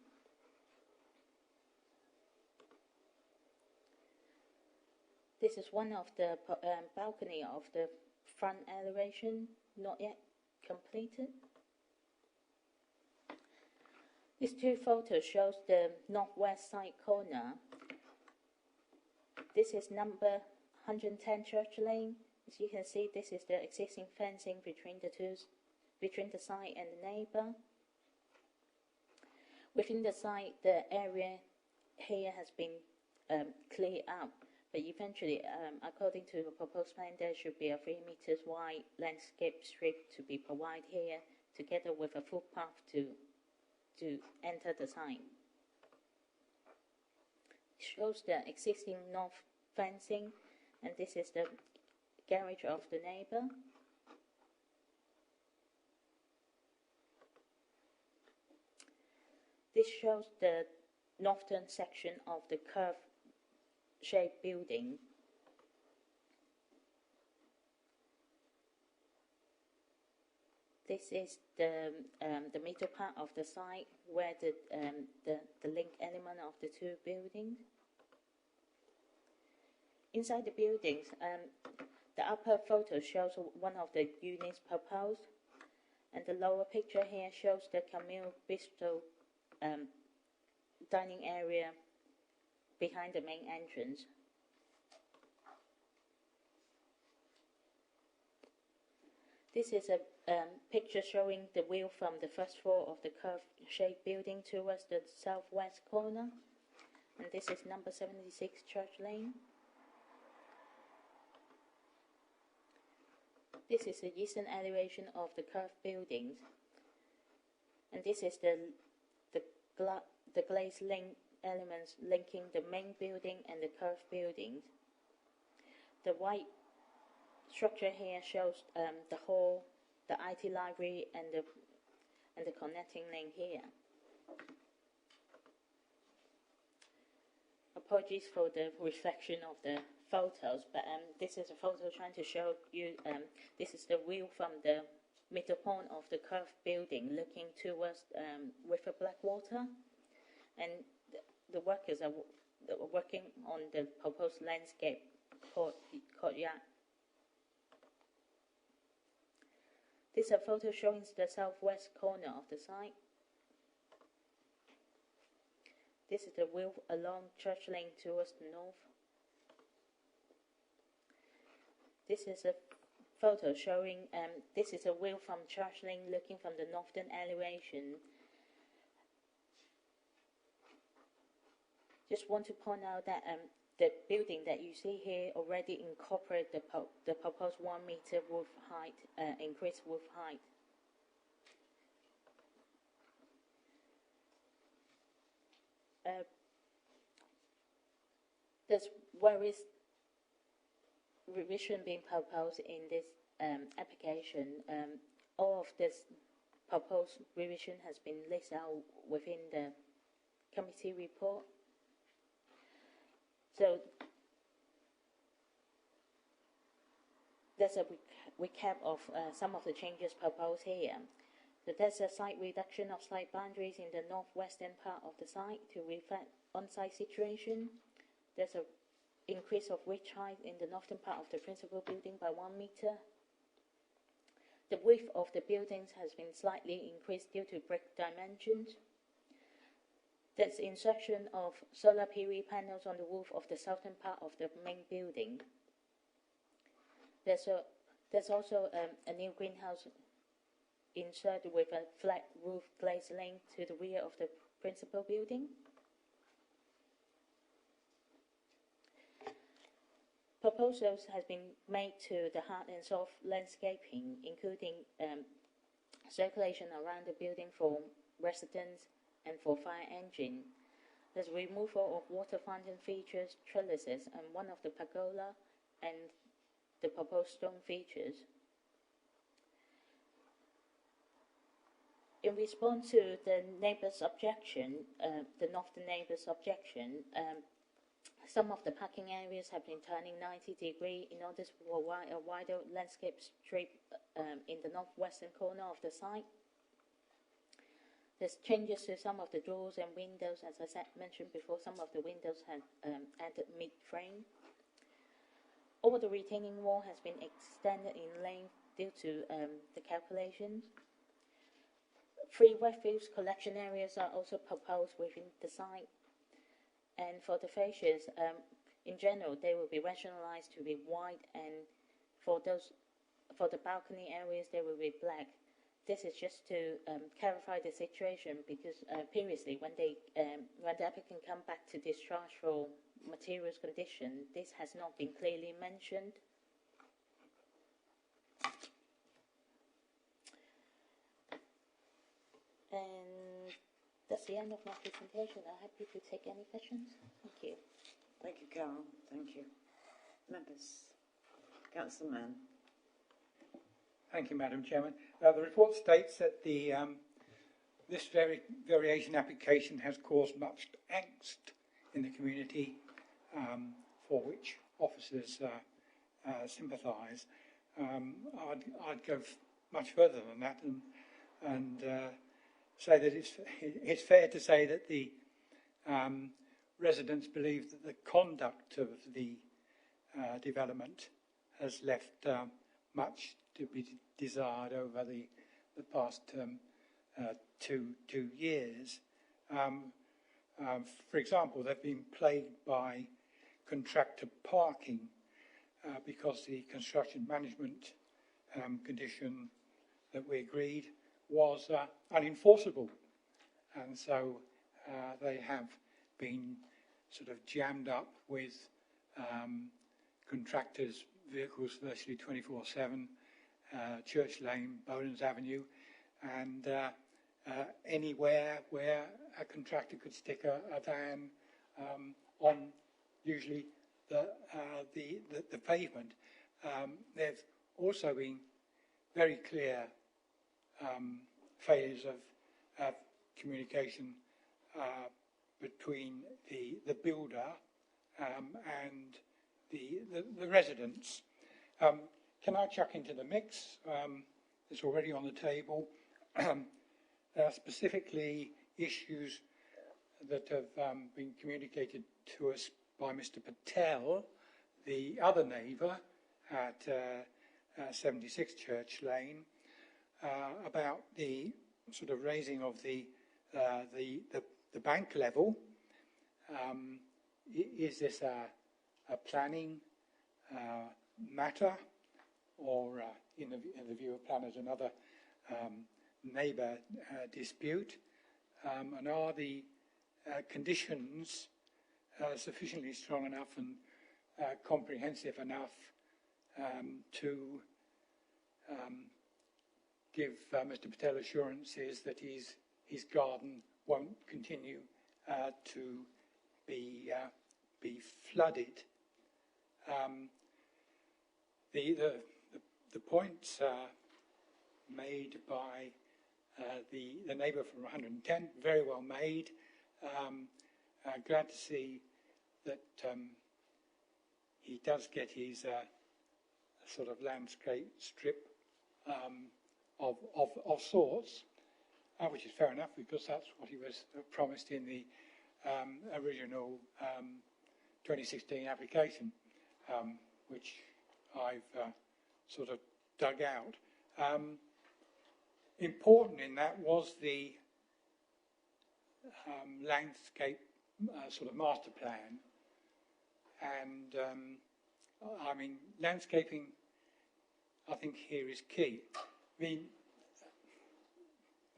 This is one of the balcony of the front elevation, not yet completed. These two photos shows the northwest side corner. This is number 110 Church Lane. As you can see, this is the existing fencing between the site and the neighbour. Within the site, the area here has been cleared out, but eventually, according to the proposed plan, there should be a 3 meters wide landscape strip to be provided here, together with a footpath to enter the site. It shows the existing north fencing, and this is the garage of the neighbour. This shows the northern section of the curved-shaped building. This is the middle part of the site where the link element of the two buildings. Inside the buildings, the upper photo shows one of the units proposed, and the lower picture here shows the Camille Bistro dining area behind the main entrance. This is a picture showing the view from the first floor of the curved-shaped building towards the southwest corner, and this is number 76 Church Lane. This is the eastern elevation of the curved buildings, and this is the glazed link elements linking the main building and the curved buildings. The white structure here shows the hall, the IT library, and the connecting link here. Apologies for the reflection of the photos, but this is a photo trying to show you. This is the view from the middle point of the curved building, looking towards River Blackwater, and the workers are working on the proposed landscape courtyard. This is a photo showing the southwest corner of the site. This is the view along Church Lane towards the north. This is a photo showing, this is a view from Church Lane looking from the northern elevation. Just want to point out that the building that you see here already incorporates the proposed 1 meter roof height, increased roof height. There's various revision being proposed in this application. All of this proposed revision has been listed out within the committee report. So there's a recap of some of the changes proposed here. So there's a site reduction of site boundaries in the northwestern part of the site to reflect on-site situation. There's an increase of ridge height in the northern part of the principal building by 1 meter. The width of the buildings has been slightly increased due to brick dimensions. There's insertion of solar PV panels on the roof of the southern part of the main building. There's also a new greenhouse inserted with a flat roof glaze link to the rear of the principal building. Proposals has been made to the hard and soft landscaping, including circulation around the building for residents and for fire engine. There's removal of water fountain features, trellises, and one of the pergola and the proposed stone features. In response to the neighbour's objection, the northern neighbour's objection, some of the parking areas have been turning 90 degrees in order to provide a wider landscape strip in the northwestern corner of the site. There's changes to some of the doors and windows. As I mentioned before, some of the windows have added mid-frame. All the retaining wall has been extended in length due to the calculations. 3 refuse collection areas are also proposed within the site. And for the fascias, in general, they will be rationalized to be white, and for the balcony areas, they will be black. This is just to clarify the situation, because previously, when the applicant come back to discharge for materials condition, this has not been clearly mentioned. And that's the end of my presentation. I'm happy to take any questions. Thank you. Thank you, Carol. Thank you. Members. Councillor Mann. Thank you, Madam Chairman. The report states that this variation application has caused much angst in the community, for which officers sympathise. I'd go much further than that and say that it's fair to say that the residents believe that the conduct of the development has left much to be desired over the past 2 years. For example, they've been plagued by contractor parking because the construction management condition that we agreed was unenforceable, and so they have been sort of jammed up with contractors' vehicles virtually 24/7, Church Lane, Bowlands Avenue, and anywhere where a contractor could stick a van on, usually the pavement. There's also been very clear failures of communication between the builder and the residents. Can I chuck into the mix? It's already on the table. Specifically, issues that have been communicated to us by Mr. Patel, the other neighbour at 76 Church Lane, about the sort of raising of the bank level. Is this a planning matter, or in the view of planners, another neighbour dispute? And are the conditions sufficiently strong enough and comprehensive enough to give Mr. Patel assurances that his garden won't continue to be flooded? The points made by the neighbour from 110, very well made. Glad to see that he does get his sort of landscape strip of sorts, which is fair enough because that's what he was promised in the original 2016 application, which I've sort of dug out. Important in that was the landscape sort of master plan, and I mean, landscaping, I think here is key. I mean,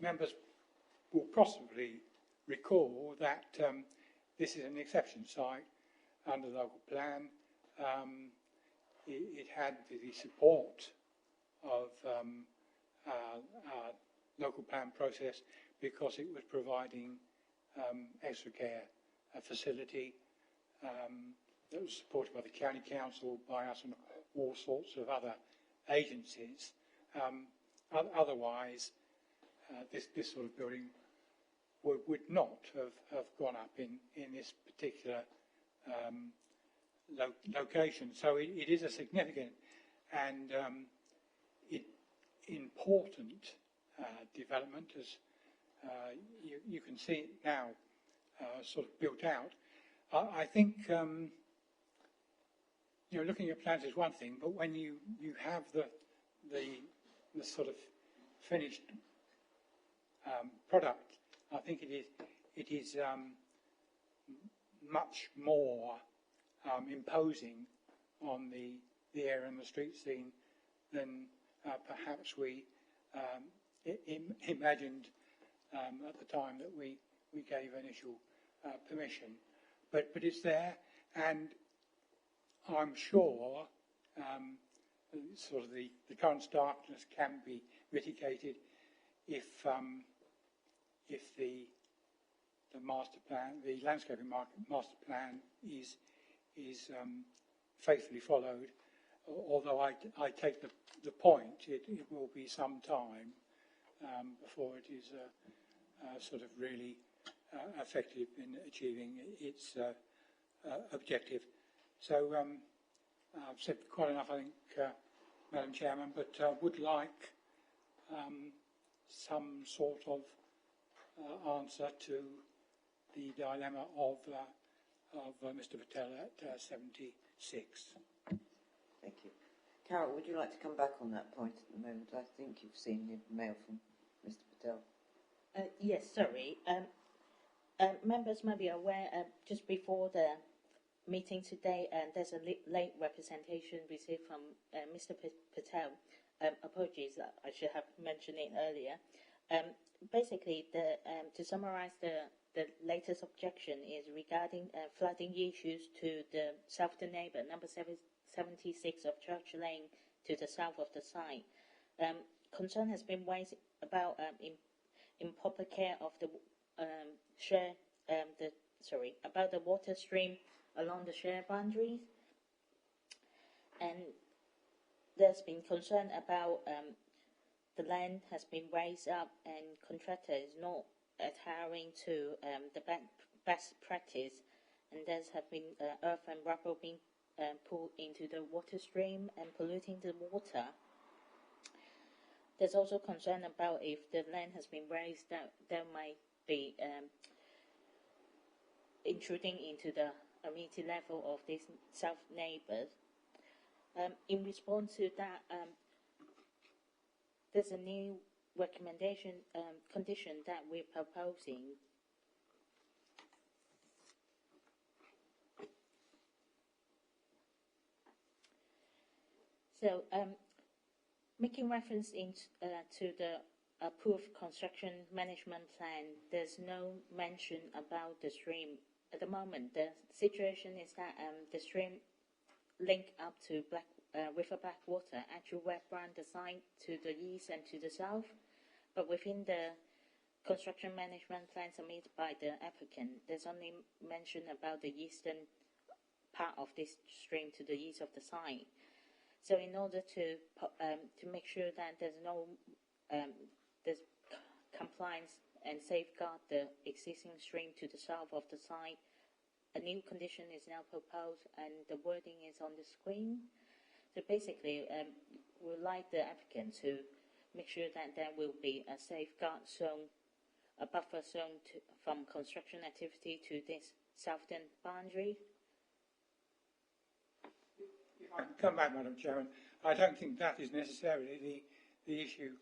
members will possibly recall that this is an exception site under the local plan. It had the support of our local plan process because it was providing extra care facility that was supported by the county council, by us, and all sorts of other agencies. Otherwise, this sort of building would not have gone up in this particular location. So it is a significant and important development, as you can see it now sort of built out. I think looking at plans is one thing, but when you have the sort of finished product, I think it is much more imposing on the air and the street scene than perhaps we imagined at the time that we gave initial permission. But it's there, and I'm sure sort of the current starkness can be mitigated if the master plan, the landscaping master plan, is faithfully followed. Although I take the point, it will be some time before it is sort of really effective in achieving its objective. So I've said quite enough, I think, Madam Chairman, but would like some sort of answer to the dilemma of Mr. Patel at 76. Thank you. Carol, would you like to come back on that point at the moment? I think you've seen the mail from Mr. Patel. Yes, sorry. Members may be aware, just before the meeting today, there's a late representation received from Mr. Patel. Apologies, I should have mentioned it earlier. Basically, to summarise the latest objection is regarding flooding issues to the south of the neighbour, number 76 of Church Lane, to the south of the site. Concern has been raised about improper care of the about the water stream along the share boundaries, and there's been concern about the land has been raised up and contractor is not adhering to the best practice, and there's have been earth and rubble being pulled into the water stream and polluting the water. There's also concern about if the land has been raised, that there might be intruding into the amenity level of these south neighbours. In response to that, there's a new recommendation condition that we're proposing. So, making reference to the approved construction management plan, there's no mention about the stream. At the moment, the situation is that the stream link up to River Blackwater, actually wrap around the site to the east and to the south, but within the construction management plan submitted by the applicant, there's only mention about the eastern part of this stream to the east of the site. So in order to make sure that there's compliance and safeguard the existing stream to the south of the site, a new condition is now proposed, and the wording is on the screen. So basically, we would like the applicant to make sure that there will be a safeguard zone, a buffer zone from construction activity to this southern boundary. If I can come back, Madam Chairman, I don't think that is necessarily the issue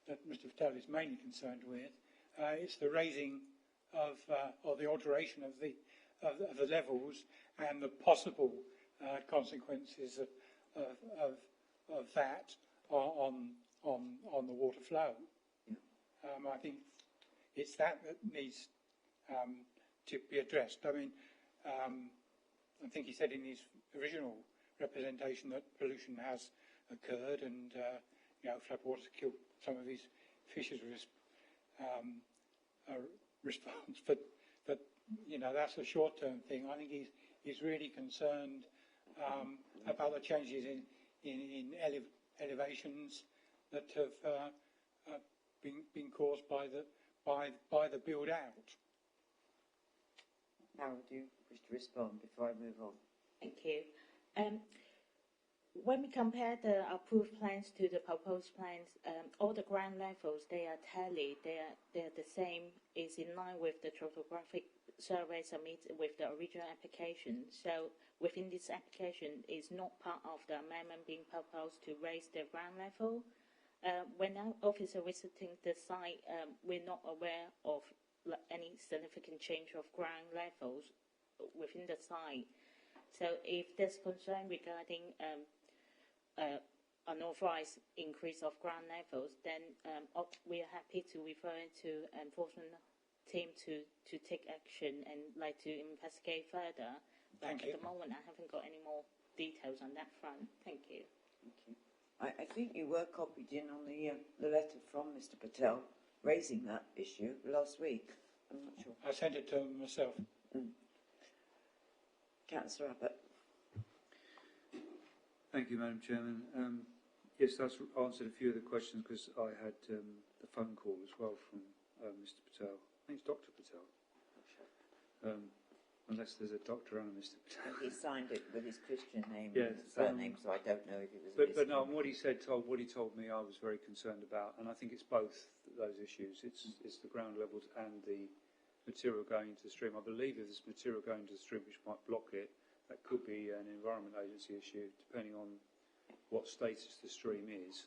that Mr. Patel is mainly concerned with. It's the raising of or the alteration of the levels and the possible consequences of that on the water flow. I think it's that needs to be addressed. I mean, I think he said in his original representation that pollution has occurred and floodwaters killed some of these fishes response, but that's a short-term thing. I think he's really concerned about the changes in elevations that have been caused by the build out. Now, do you wish to respond before I move on? Thank you. When we compare the approved plans to the proposed plans, all the ground levels, they are tallied, they're the same, is in line with the topographic survey submitted with the original application. So within this application is not part of the amendment being proposed to raise the ground level. When our officer visiting the site, we're not aware of any significant change of ground levels within the site. So if there's concern regarding unauthorized increase of ground levels, then we are happy to refer to enforcement team to take action and like to investigate further. But at the moment, I haven't got any more details on that front. Thank you. Thank you. I think you were copied in on the letter from Mr. Patel raising that issue last week. I'm not sure. I sent it to him myself. Councillor Abbott. Thank you, Madam Chairman. Yes, that's answered a few of the questions because I had a phone call as well from Mr. Patel. I think it's Dr. Patel. Unless there's a doctor and a Mr. Patel. He signed it with his Christian name and his surname, so I don't know if it was. But no, what he said, what he told me, I was very concerned about, and I think it's both those issues. It's the ground levels and the material going into the stream. I believe if there's material going into the stream which might block it, that could be an Environment Agency issue, depending on what status the stream is.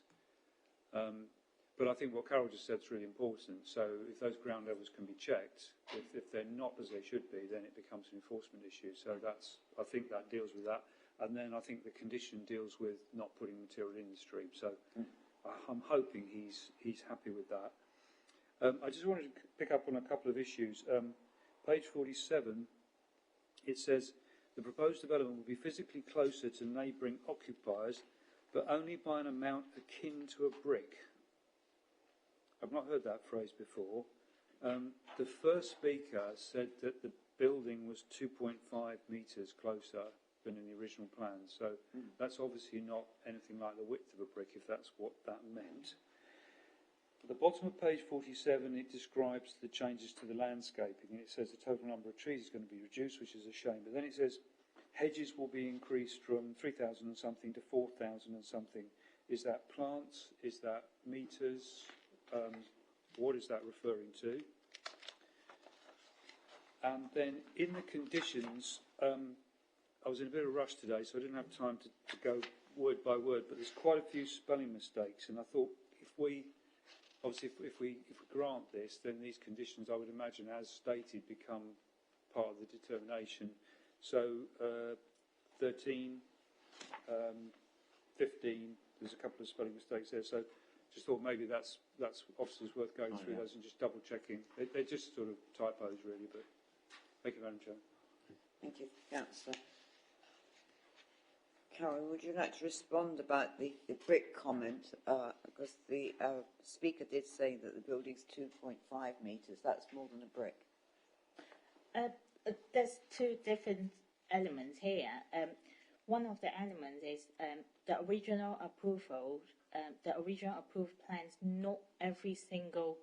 But I think what Carol just said is really important. So if those ground levels can be checked, if they're not as they should be, then it becomes an enforcement issue. So I think that deals with that. And then I think the condition deals with not putting material in the stream. So I'm hoping he's happy with that. I just wanted to pick up on a couple of issues. Page 47, it says, the proposed development will be physically closer to neighbouring occupiers, but only by an amount akin to a brick. I've not heard that phrase before. The first speaker said that the building was 2.5 metres closer than in the original plan. So that's obviously not anything like the width of a brick, if that's what that meant. At the bottom of page 47, it describes the changes to the landscaping, and it says the total number of trees is going to be reduced, which is a shame. But then it says hedges will be increased from 3,000 and something to 4,000 and something. Is that plants? Is that metres? What is that referring to? And then in the conditions, I was in a bit of a rush today, so I didn't have time to go word by word, but there's quite a few spelling mistakes, and I thought if we grant this, then these conditions, I would imagine, as stated, become part of the determination. So 13, 15, there's a couple of spelling mistakes there, so just thought maybe that's officers worth going through those and just double checking. They're just sort of typos really, but thank you, Madam Chair. Thank you, Councillor. Carol, would you like to respond about the brick comment? Because the speaker did say that the building's 2.5 metres. That's more than a brick. There's two different elements here. One of the elements is the original approval, the original approved plans. Not every single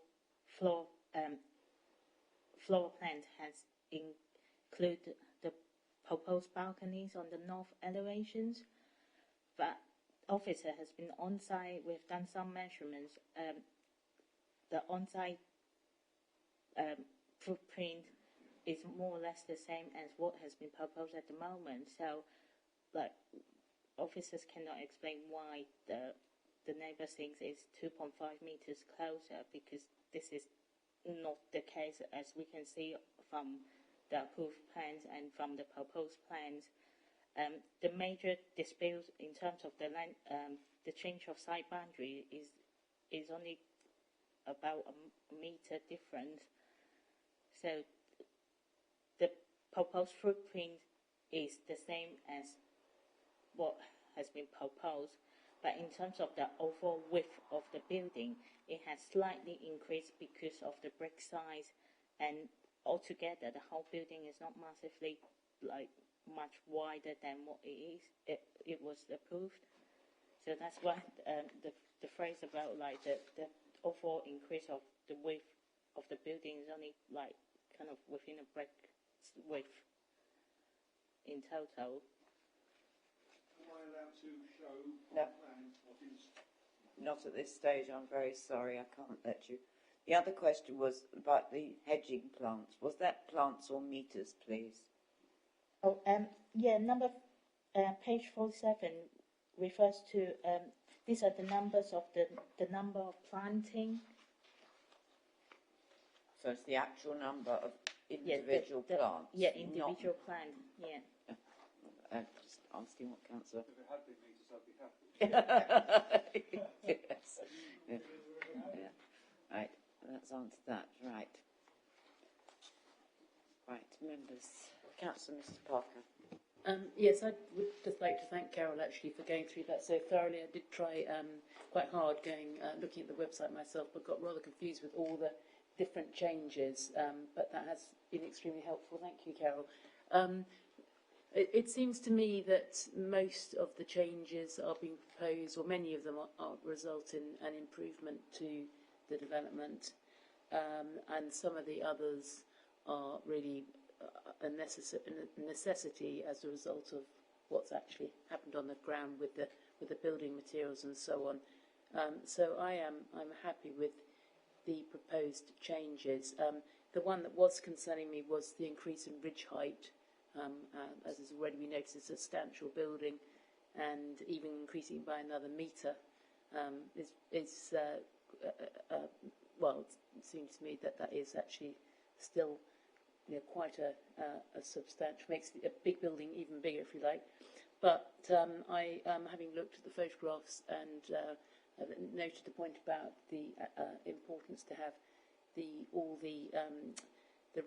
floor plan has included the proposed balconies on the north elevations. officer has been on site. We've done some measurements. The on-site footprint is more or less the same as what has been proposed at the moment. So, like, officers cannot explain why the neighbour thinks it's 2.5 meters closer, because this is not the case, as we can see from the approved plans and from the proposed plans. The major dispute in terms of the land, the change of site boundary is only about a meter difference. So the proposed footprint is the same as what has been proposed, but in terms of the overall width of the building, it has slightly increased because of the brick size, and altogether the whole building is not massively much wider than what it was approved. So that's why the phrase about the overall increase of the width of the building is only kind of within a brick width in total. Am I allowed to show No. plans what is? Not at this stage, I'm very sorry, I can't let you. The other question was about the hedging plants. Was that plants or meters, please? Oh, number page 47 refers to these are the numbers of the number of planting. So it's the actual number of individual plants? Yeah, individual plant, yeah. Just asking what councillor. If it had been meters, I'd be happy. Yes. Yeah. Right, let's answer that. Right. Right, members. Councillor Mrs. Parker. Yes, I would just like to thank Carol actually for going through that so thoroughly. I did try quite hard looking at the website myself, but got rather confused with all the different changes, but that has been extremely helpful. Thank you, Carol. It seems to me that most of the changes are being proposed, or many of them are result in an improvement to the development, and some of the others are really a necessity as a result of what's actually happened on the ground with the building materials and so on. So I'm happy with the proposed changes. The one that was concerning me was the increase in ridge height. As has already been noticed, it's a substantial building, and even increasing by another metre well, it seems to me that is actually still quite a substantial, makes a big building even bigger, if you like. But I, having looked at the photographs and noted the point about the importance to have all the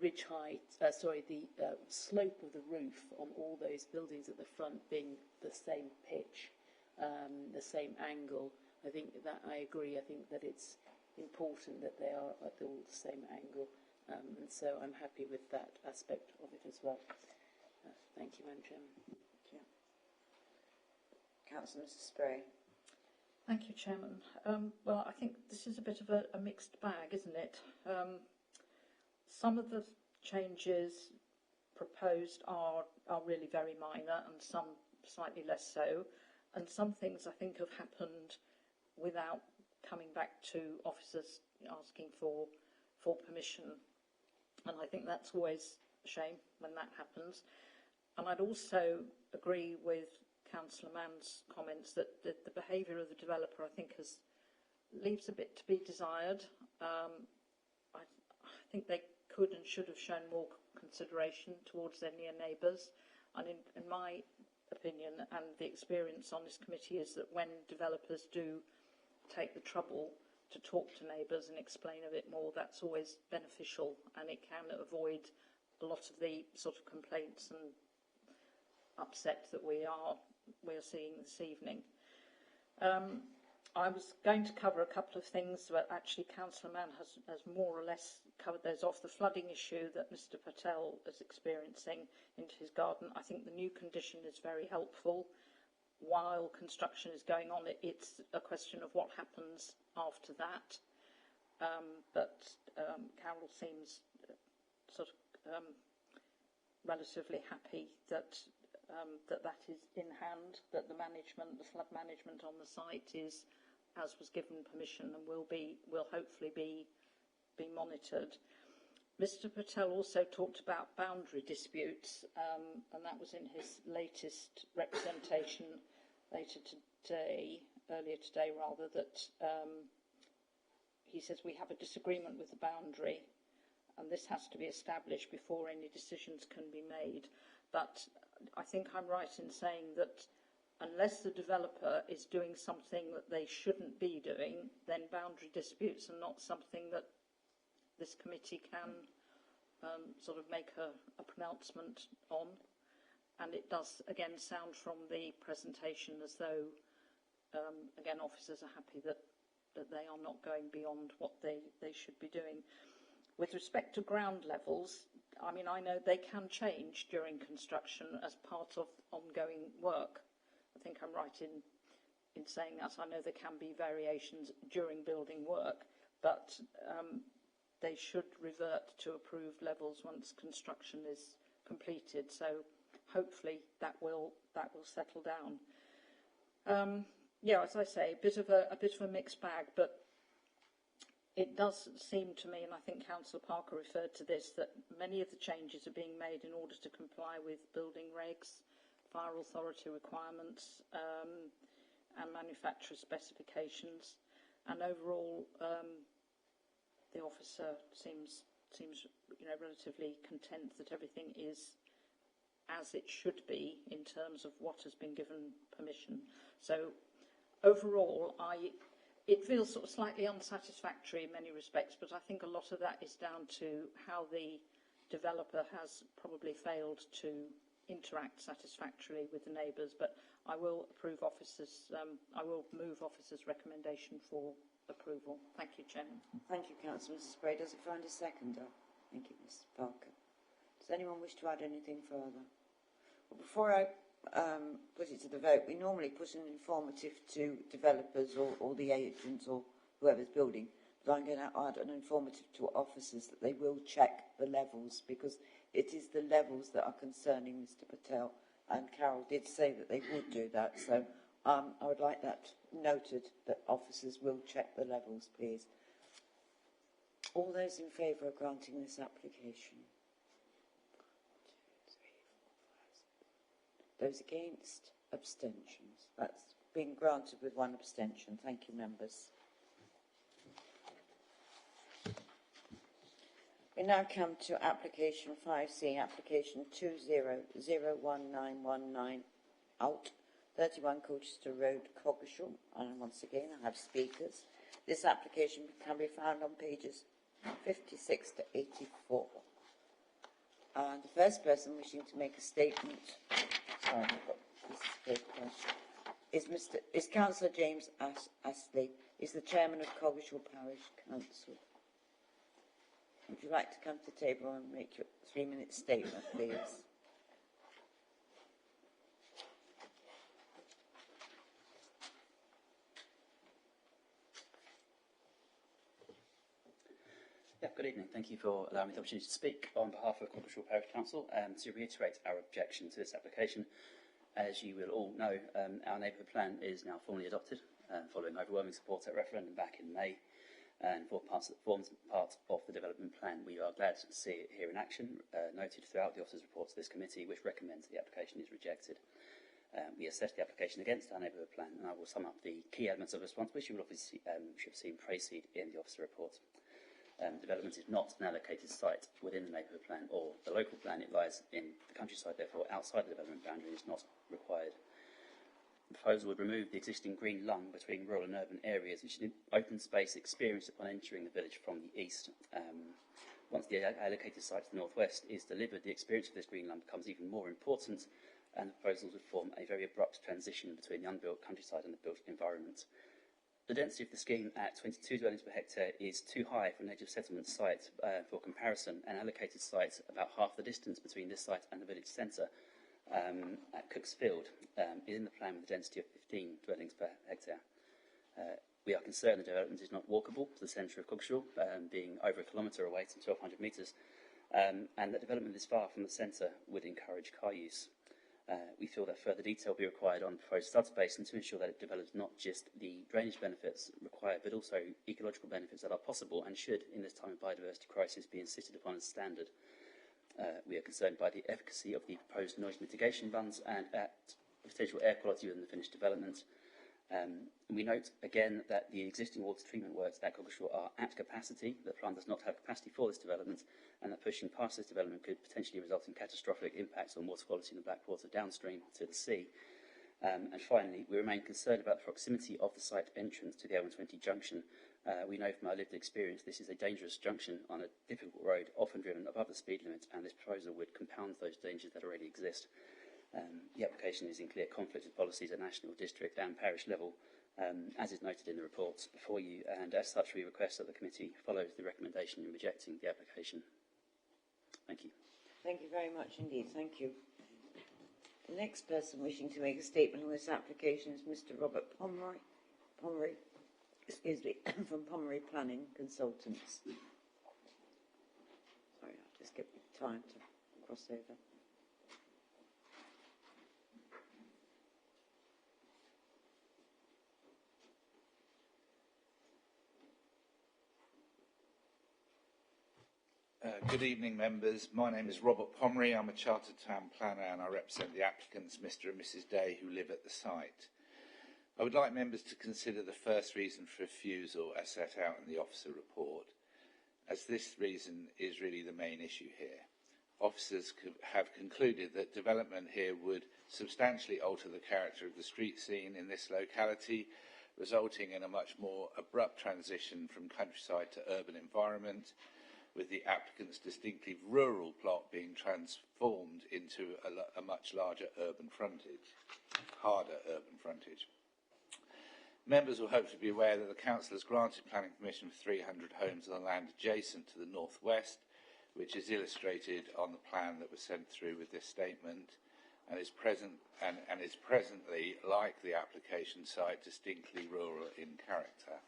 ridge height, the slope of the roof on all those buildings at the front being the same pitch, the same angle. I think that I agree. I think that it's important that they are at all the same angle, and so I'm happy with that aspect of it as well. Thank you, Madam Chairman. Thank you. Councillor Mrs. Spray. Thank you, Chairman. Well, I think this is a bit of a mixed bag, isn't it? Some of the changes proposed are really very minor, and some slightly less so. And some things I think have happened without coming back to officers asking for permission. And I think that's always a shame when that happens. And I'd also agree with Councillor Mann's comments that the behaviour of the developer, I think, leaves a bit to be desired. I think they could and should have shown more consideration towards their near neighbours. And in my opinion, and the experience on this committee, is that when developers do take the trouble to talk to neighbours and explain a bit more, that's always beneficial, and it can avoid a lot of the sort of complaints and upset that we are seeing this evening. I was going to cover a couple of things, but actually Councillor Mann has more or less covered those off. The flooding issue that Mr. Patel is experiencing into his garden, I think the new condition is very helpful. While construction is going on, it's a question of what happens after that. But Carol seems sort of relatively happy that that is in hand, that the management, the flood management on the site is as was given permission and will hopefully be monitored. Mr. Patel also talked about boundary disputes, and that was in his latest representation earlier today, that he says we have a disagreement with the boundary, and this has to be established before any decisions can be made. But I think I'm right in saying that unless the developer is doing something that they shouldn't be doing, then boundary disputes are not something that this committee can sort of make a pronouncement on. And it does, again, sound from the presentation as though, again, officers are happy that they are not going beyond what they should be doing. With respect to ground levels, I mean, I know they can change during construction as part of ongoing work. I think I'm right in saying that. I know there can be variations during building work, but they should revert to approved levels once construction is completed. So hopefully that will settle down. Yeah, as I say, a bit of a mixed bag, but it does seem to me, and I think Councillor Parker referred to this, that many of the changes are being made in order to comply with building regs, fire authority requirements, and manufacturer specifications. And overall, the officer seems relatively content that everything is as it should be in terms of what has been given permission. So overall, it feels sort of slightly unsatisfactory in many respects, but I think a lot of that is down to how the developer has probably failed to interact satisfactorily with the neighbours. But I will approve officers. I will move officers' recommendation for approval. Thank you, Chairman. Thank you, Councillor. Mrs. Spray, does it find a seconder? Thank you, Mrs. Parker. Does anyone wish to add anything further? Well, before I put it to the vote, we normally put an informative to developers or the agents or whoever's building, but I'm going to add an informative to officers that they will check the levels, because it is the levels that are concerning Mr. Patel, and Carol did say that they would do that. So I would like that noted, that officers will check the levels, please. All those in favour of granting this application? Those against? Abstentions? That's been granted with one abstention. Thank you, members. We now come to application 5C, application 20011919, out 31 Colchester Road, Coggeshall. And once again, I have speakers. This application can be found on pages 56 to 84. And the first person wishing to make a statement, sorry, I've got this paper, is Councillor James Astley, is the chairman of Coggeshall Parish Council. Would you like to come to the table and make your 3-minute statement, please? Yeah, good evening. Thank you for allowing me the opportunity to speak on behalf of Coggeshall Parish Council to reiterate our objection to this application. As you will all know, our neighbourhood plan is now formally adopted following overwhelming support at referendum back in May, and forms part of the development plan. We are glad to see it here in action, noted throughout the officer's report to this committee, which recommends the application is rejected. We assessed the application against our neighbourhood plan, and I will sum up the key elements of response, which you will obviously should have seen precede in the officer report. Development is not an allocated site within the neighbourhood plan or the local plan. It lies in the countryside, therefore outside the development boundary is not required. The proposal would remove the existing green lung between rural and urban areas, which is an open space experienced upon entering the village from the east. Once the allocated site to the northwest is delivered, the experience of this green lung becomes even more important, and the proposals would form a very abrupt transition between the unbuilt countryside and the built environment. The density of the scheme at 22 dwellings per hectare is too high for an edge of settlement site. For comparison, an allocated site about half the distance between this site and the village centre at Cooksfield is in the plan with a density of 15 dwellings per hectare. We are concerned the development is not walkable to the centre of Coggeshall, being over a kilometre away to 1,200 metres, and that development this far from the centre would encourage car use. We feel that further detail will be required on the proposed subspace and to ensure that it develops not just the drainage benefits required, but also ecological benefits that are possible and should, in this time of biodiversity crisis, be insisted upon as standard. We are concerned by the efficacy of the proposed noise mitigation funds and at potential air quality within the finished development. We note again that the existing water treatment works at Cockleshall are at capacity. The plant does not have capacity for this development, and that pushing past this development could potentially result in catastrophic impacts on water quality in the Blackwater downstream to the sea. And finally, we remain concerned about the proximity of the site entrance to the A120 junction. We know from our lived experience this is a dangerous junction on a difficult road, often driven above the speed limit, and this proposal would compound those dangers that already exist. The application is in clear conflict with policies at national, district and parish level, as is noted in the reports before you, and as such we request that the committee follows the recommendation in rejecting the application. Thank you. Thank you very much indeed. Thank you. The next person wishing to make a statement on this application is Mr. Robert Pomeroy, from Pomeroy Planning Consultants. Sorry, I'll just give you time to cross over. Good evening, members. My name is Robert Pomeroy. I'm a Chartered Town Planner and I represent the applicants, Mr. and Mrs. Day, who live at the site. I would like members to consider the first reason for refusal as set out in the officer report, as this reason is really the main issue here. Officers have concluded that development here would substantially alter the character of the street scene in this locality, resulting in a much more abrupt transition from countryside to urban environment, with the applicant's distinctly rural plot being transformed into a much larger urban frontage, harder urban frontage. Members will hopefully be aware that the Council has granted planning permission for 300 homes on the land adjacent to the northwest, which is illustrated on the plan that was sent through with this statement, and is presently, like the application site, distinctly rural in character.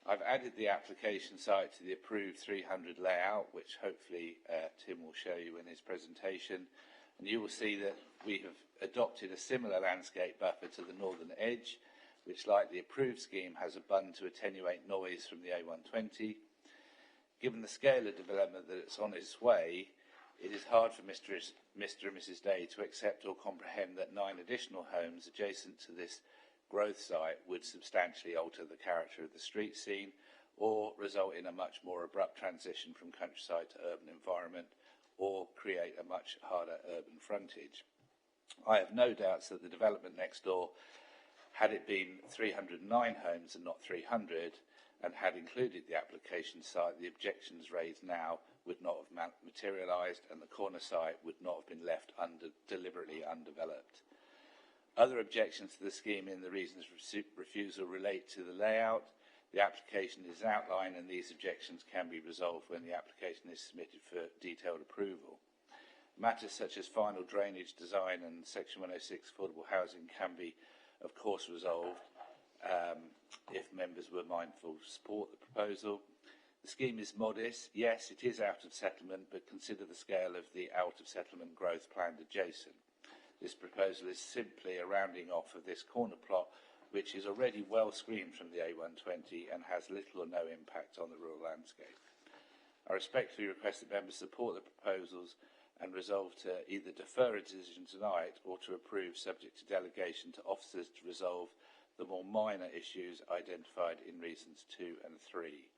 I've added the application site to the approved 300 layout, which hopefully Tim will show you in his presentation. And you will see that we have adopted a similar landscape buffer to the northern edge, which, like the approved scheme, has a bund to attenuate noise from the A120. Given the scale of development that it's on its way, it is hard for Mr. and Mrs. Day to accept or comprehend that 9 additional homes adjacent to this growth site would substantially alter the character of the street scene or result in a much more abrupt transition from countryside to urban environment or create a much harder urban frontage. I have no doubts that the development next door, had it been 309 homes and not 300, and had included the application site, the objections raised now would not have materialised and the corner site would not have been left deliberately undeveloped. Other objections to the scheme in the reasons for refusal relate to the layout. The application is outlined and these objections can be resolved when the application is submitted for detailed approval. Matters such as final drainage design and Section 106 affordable housing can be, of course, resolved if members were mindful to support the proposal. The scheme is modest. Yes, it is out of settlement, but consider the scale of the out of settlement growth planned adjacent. This proposal is simply a rounding off of this corner plot, which is already well screened from the A120 and has little or no impact on the rural landscape. I respectfully request that members support the proposals and resolve to either defer a decision tonight or to approve subject to delegation to officers to resolve the more minor issues identified in reasons 2 and 3.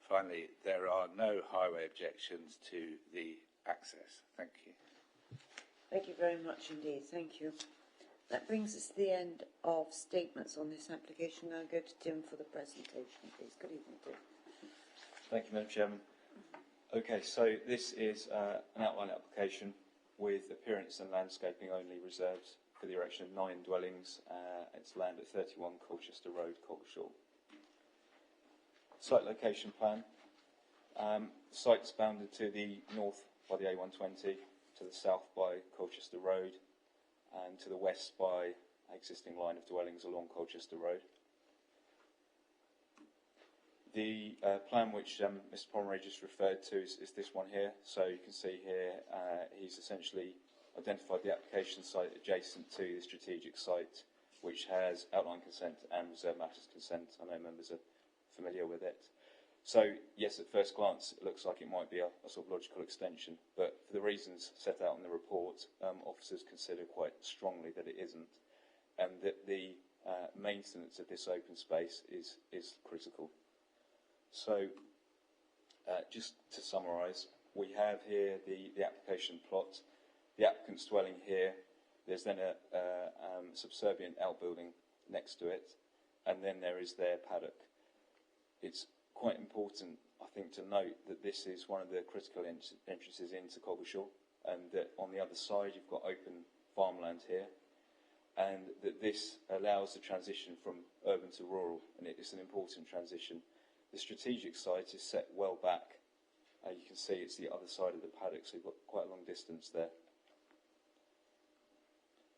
Finally, there are no highway objections to the access. Thank you. Thank you very much indeed. Thank you. That brings us to the end of statements on this application. I'll go to Tim for the presentation, please. Good evening, Tim. Thank you, Madam Chairman. Okay, so this is an outline application with appearance and landscaping only reserves for the erection of 9 dwellings. It's land at 31 Colchester Road, Cockleshall. Site location plan. Site's bounded to the north by the A120, to the south by Colchester Road, and to the west by an existing line of dwellings along Colchester Road. The plan which Mr. Pomeroy just referred to is this one here. So you can see here he's essentially identified the application site adjacent to the strategic site, which has outline consent and reserve matters consent. I know members are familiar with it. So, yes, at first glance, it looks like it might be a sort of logical extension, but for the reasons set out in the report, officers consider quite strongly that it isn't, and that the maintenance of this open space is critical. So, just to summarise, we have here the application plot, the applicant's dwelling here, there's then a subservient outbuilding next to it, and then there is their paddock. It's quite important, I think, to note that this is one of the critical entrances into Coggeshall, and that on the other side you've got open farmland here, and that this allows the transition from urban to rural, and it's an important transition. The strategic site is set well back. You can see it's the other side of the paddock, so you've got quite a long distance there.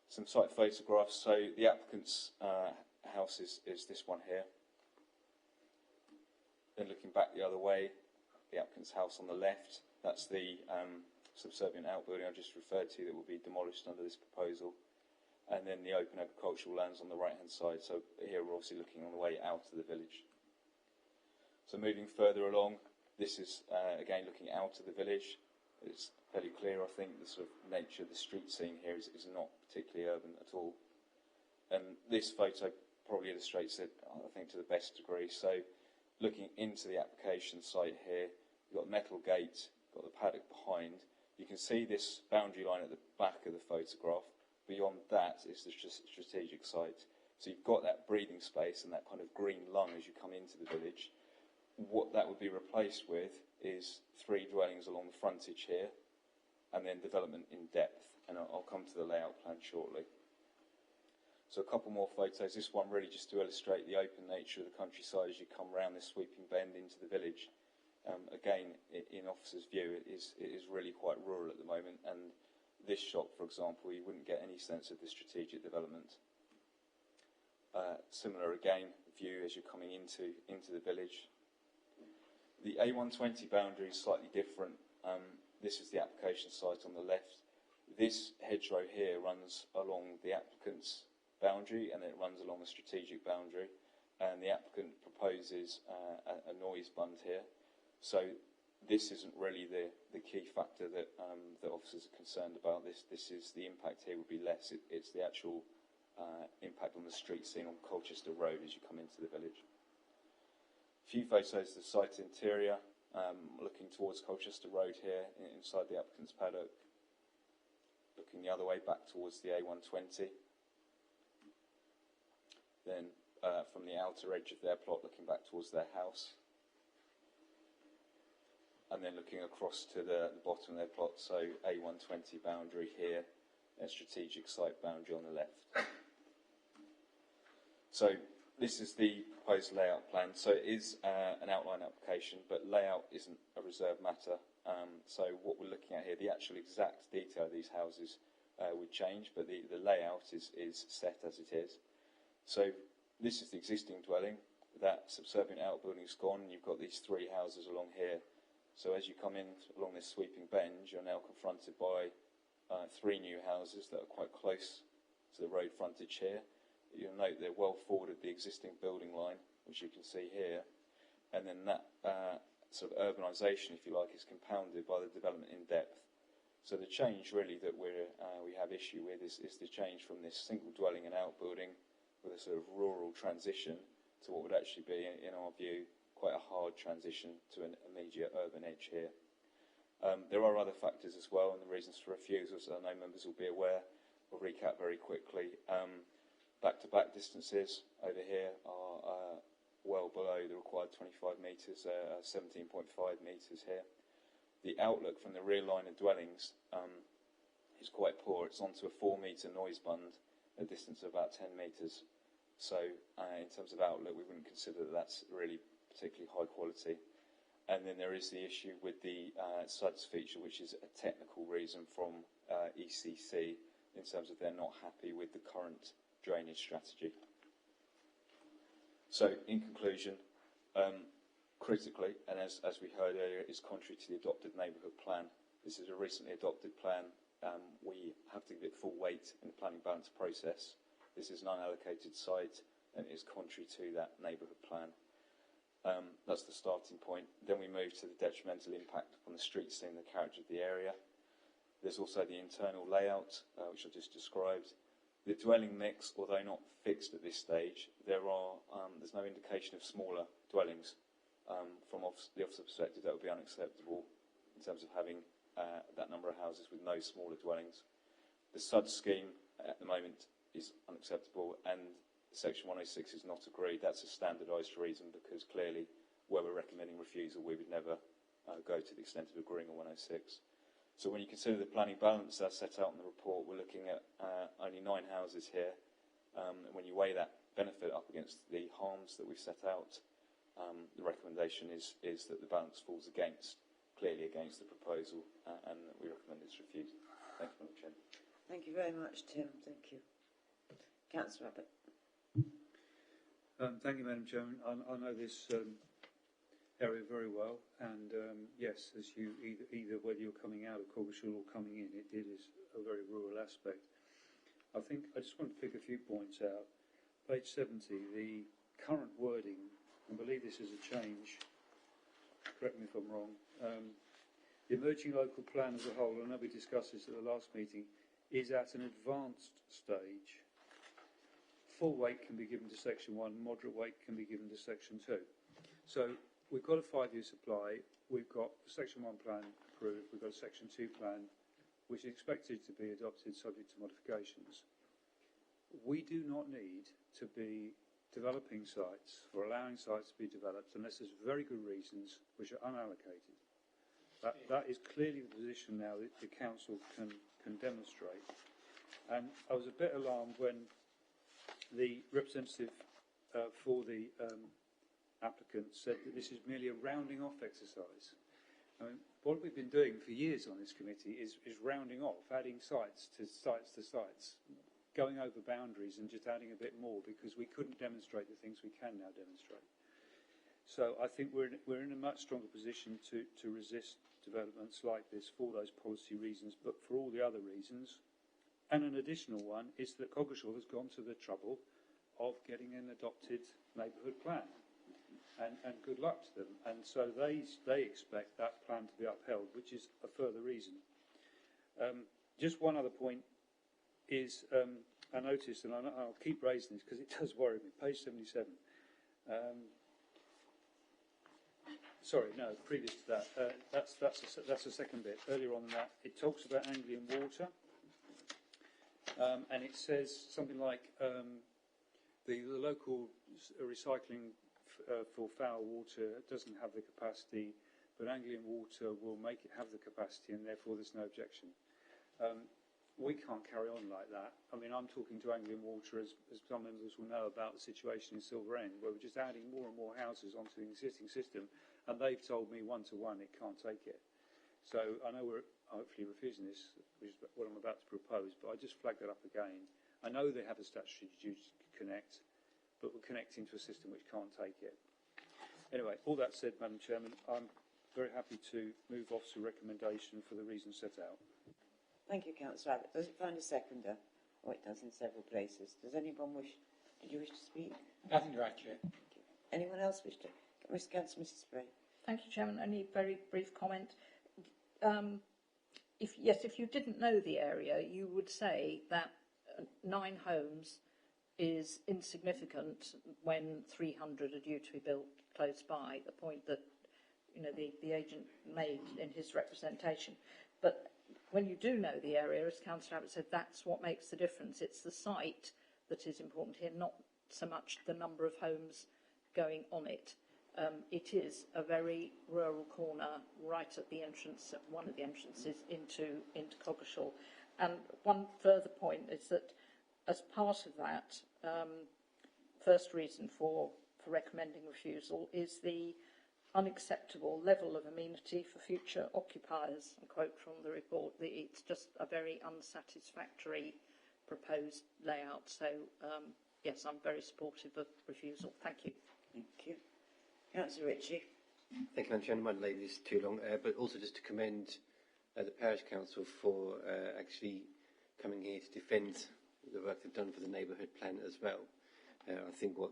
Some site photographs. So the applicant's house is this one here. Then looking back the other way, the applicant's house on the left, that's the subservient outbuilding I just referred to that will be demolished under this proposal. And then the open agricultural lands on the right-hand side. So here we're obviously looking on the way out of the village. So moving further along, this is, again, looking out of the village. It's fairly clear, I think, the sort of nature of the street scene here is not particularly urban at all. And this photo probably illustrates it, I think, to the best degree. So looking into the application site here, you've got a metal gate, you've got the paddock behind. You can see this boundary line at the back of the photograph. Beyond that is the strategic site. So you've got that breathing space and that kind of green lung as you come into the village. What that would be replaced with is 3 dwellings along the frontage here, and then development in depth. And I'll come to the layout plan shortly. So a couple more photos. This one really just to illustrate the open nature of the countryside as you come round this sweeping bend into the village. Again, in officers' view, it is really quite rural at the moment, and this shot, for example, you wouldn't get any sense of the strategic development. Similar again view as you're coming into the village. The A120 boundary is slightly different. This is the application site on the left. This hedgerow here runs along the applicant's boundary, and it runs along the strategic boundary, and the applicant proposes a noise bund here. So this isn't really the key factor that officers are concerned about. This is the impact here would be less. It's the actual impact on the street scene on Colchester Road as you come into the village. A few photos of the site interior, looking towards Colchester Road here, inside the applicant's paddock. Looking the other way, back towards the A120. Then from the outer edge of their plot, looking back towards their house. And then looking across to the bottom of their plot, so A120 boundary here, and strategic site boundary on the left. So this is the proposed layout plan. So it is an outline application, but layout isn't a reserved matter. So what we're looking at here, the actual exact detail of these houses would change, but the layout is set as it is. So this is the existing dwelling. That subservient outbuilding's gone, and you've got these 3 houses along here. So as you come in along this sweeping bend, you're now confronted by 3 new houses that are quite close to the road frontage here. You'll note they're well forward of the existing building line, which you can see here. And then that sort of urbanisation, if you like, is compounded by the development in depth. So the change really that we have issue with is the change from this single dwelling and outbuilding with a sort of rural transition to what would actually be, in our view, quite a hard transition to an immediate urban edge here. There are other factors as well, and the reasons for refusal, so I know members will be aware. We'll recap very quickly. Back-to-back distances over here are well below the required 25 metres, 17.5 metres here. The outlook from the rear line of dwellings is quite poor. It's onto a 4-metre noise bund at a distance of about 10 metres. So in terms of outlook, we wouldn't consider that that's really particularly high quality. And then there is the issue with the SUDS feature, which is a technical reason from ECC in terms of they're not happy with the current drainage strategy. So in conclusion, critically, and as we heard earlier, is contrary to the adopted neighbourhood plan. This is a recently adopted plan we have to give it full weight in the planning balance process. This is an unallocated site and it is contrary to that neighbourhood plan. That's the starting point. Then we move to the detrimental impact upon the street scene and the character of the area. There's also the internal layout, which I just described. The dwelling mix, although not fixed at this stage, there's no indication of smaller dwellings. From the officer perspective, that would be unacceptable in terms of having that number of houses with no smaller dwellings. The SUD scheme at the moment is unacceptable, and Section 106 is not agreed. That's a standardised reason, because clearly, where we're recommending refusal, we would never go to the extent of agreeing on 106. So when you consider the planning balance as set out in the report, we're looking at only 9 houses here. And when you weigh that benefit up against the harms that we've set out, the recommendation is that the balance falls clearly against the proposal, and that we recommend it's refused. Thank you, Madam Chairman. Thank you very much, Tim. Thank you. Councillor Abbott. Thank you, Madam Chairman. I know this area very well, and yes, as you either whether you're coming out of Coggeshall or coming in, it is a very rural aspect. I think I just want to pick a few points out. Page 70, the current wording, I believe this is a change. Correct me if I'm wrong. The emerging local plan as a whole, I know we discussed this at the last meeting, is at an advanced stage. Full weight can be given to Section 1, moderate weight can be given to Section 2. So we've got a 5-year supply, we've got the Section 1 plan approved, we've got a Section 2 plan which is expected to be adopted subject to modifications. We do not need to be developing sites or allowing sites to be developed unless there's very good reasons which are unallocated. That is clearly the position now that the Council can demonstrate. And I was a bit alarmed when the representative for the applicant said that this is merely a rounding off exercise. I mean, what we've been doing for years on this committee is rounding off, adding sites to sites, going over boundaries and just adding a bit more because we couldn't demonstrate the things we can now demonstrate. So I think we're in a much stronger position to resist developments like this for those policy reasons, but for all the other reasons. And an additional one is that Coggeshall has gone to the trouble of getting an adopted neighbourhood plan. And good luck to them. And so they expect that plan to be upheld, which is a further reason. Just one other point is, I noticed, and I'll keep raising this because it does worry me, page 77. Sorry, no, previous to that. That's the second bit. Earlier on in that, it talks about Anglian water. And it says something like the local recycling for foul water doesn't have the capacity, but Anglian water will make it have the capacity, and therefore there's no objection. We can't carry on like that. I mean, I'm talking to Anglian Water, as some members will know, about the situation in Silver End, where we're just adding more and more houses onto the existing system, and they've told me one-to-one it can't take it. So I know we're hopefully refusing this, which is what I'm about to propose, but I just flag that up again. I know they have a statutory duty to connect, but we're connecting to a system which can't take it. Anyway, all that said, Madam Chairman, I'm very happy to move officer recommendation for the reasons set out. Thank you, Councillor Abbott. Does it find a seconder? Oh, it does in several places. Does anyone wish? Did you wish to speak? Nothing to add, Chair. Anyone else wish to? Mrs. Spray. Thank you, Chairman. Only a very brief comment. If you didn't know the area, you would say that 9 homes is insignificant when 300 are due to be built close by. The point that the agent made in his representation, but when you do know the area, as Councillor Abbott said, that's what makes the difference. It's the site that is important here, not so much the number of homes going on it. It is a very rural corner right at the entrance, at one of the entrances into Coggeshall. And one further point is that as part of that, first reason for recommending refusal is the unacceptable level of amenity for future occupiers. I quote from the report that it's just a very unsatisfactory proposed layout. So, yes, I'm very supportive of refusal. Thank you. Thank you. Councillor Ritchie. Thank you, Madam Chairman. I might leave this too long, but also just to commend the Parish Council for actually coming here to defend the work they've done for the neighbourhood plan as well. I think what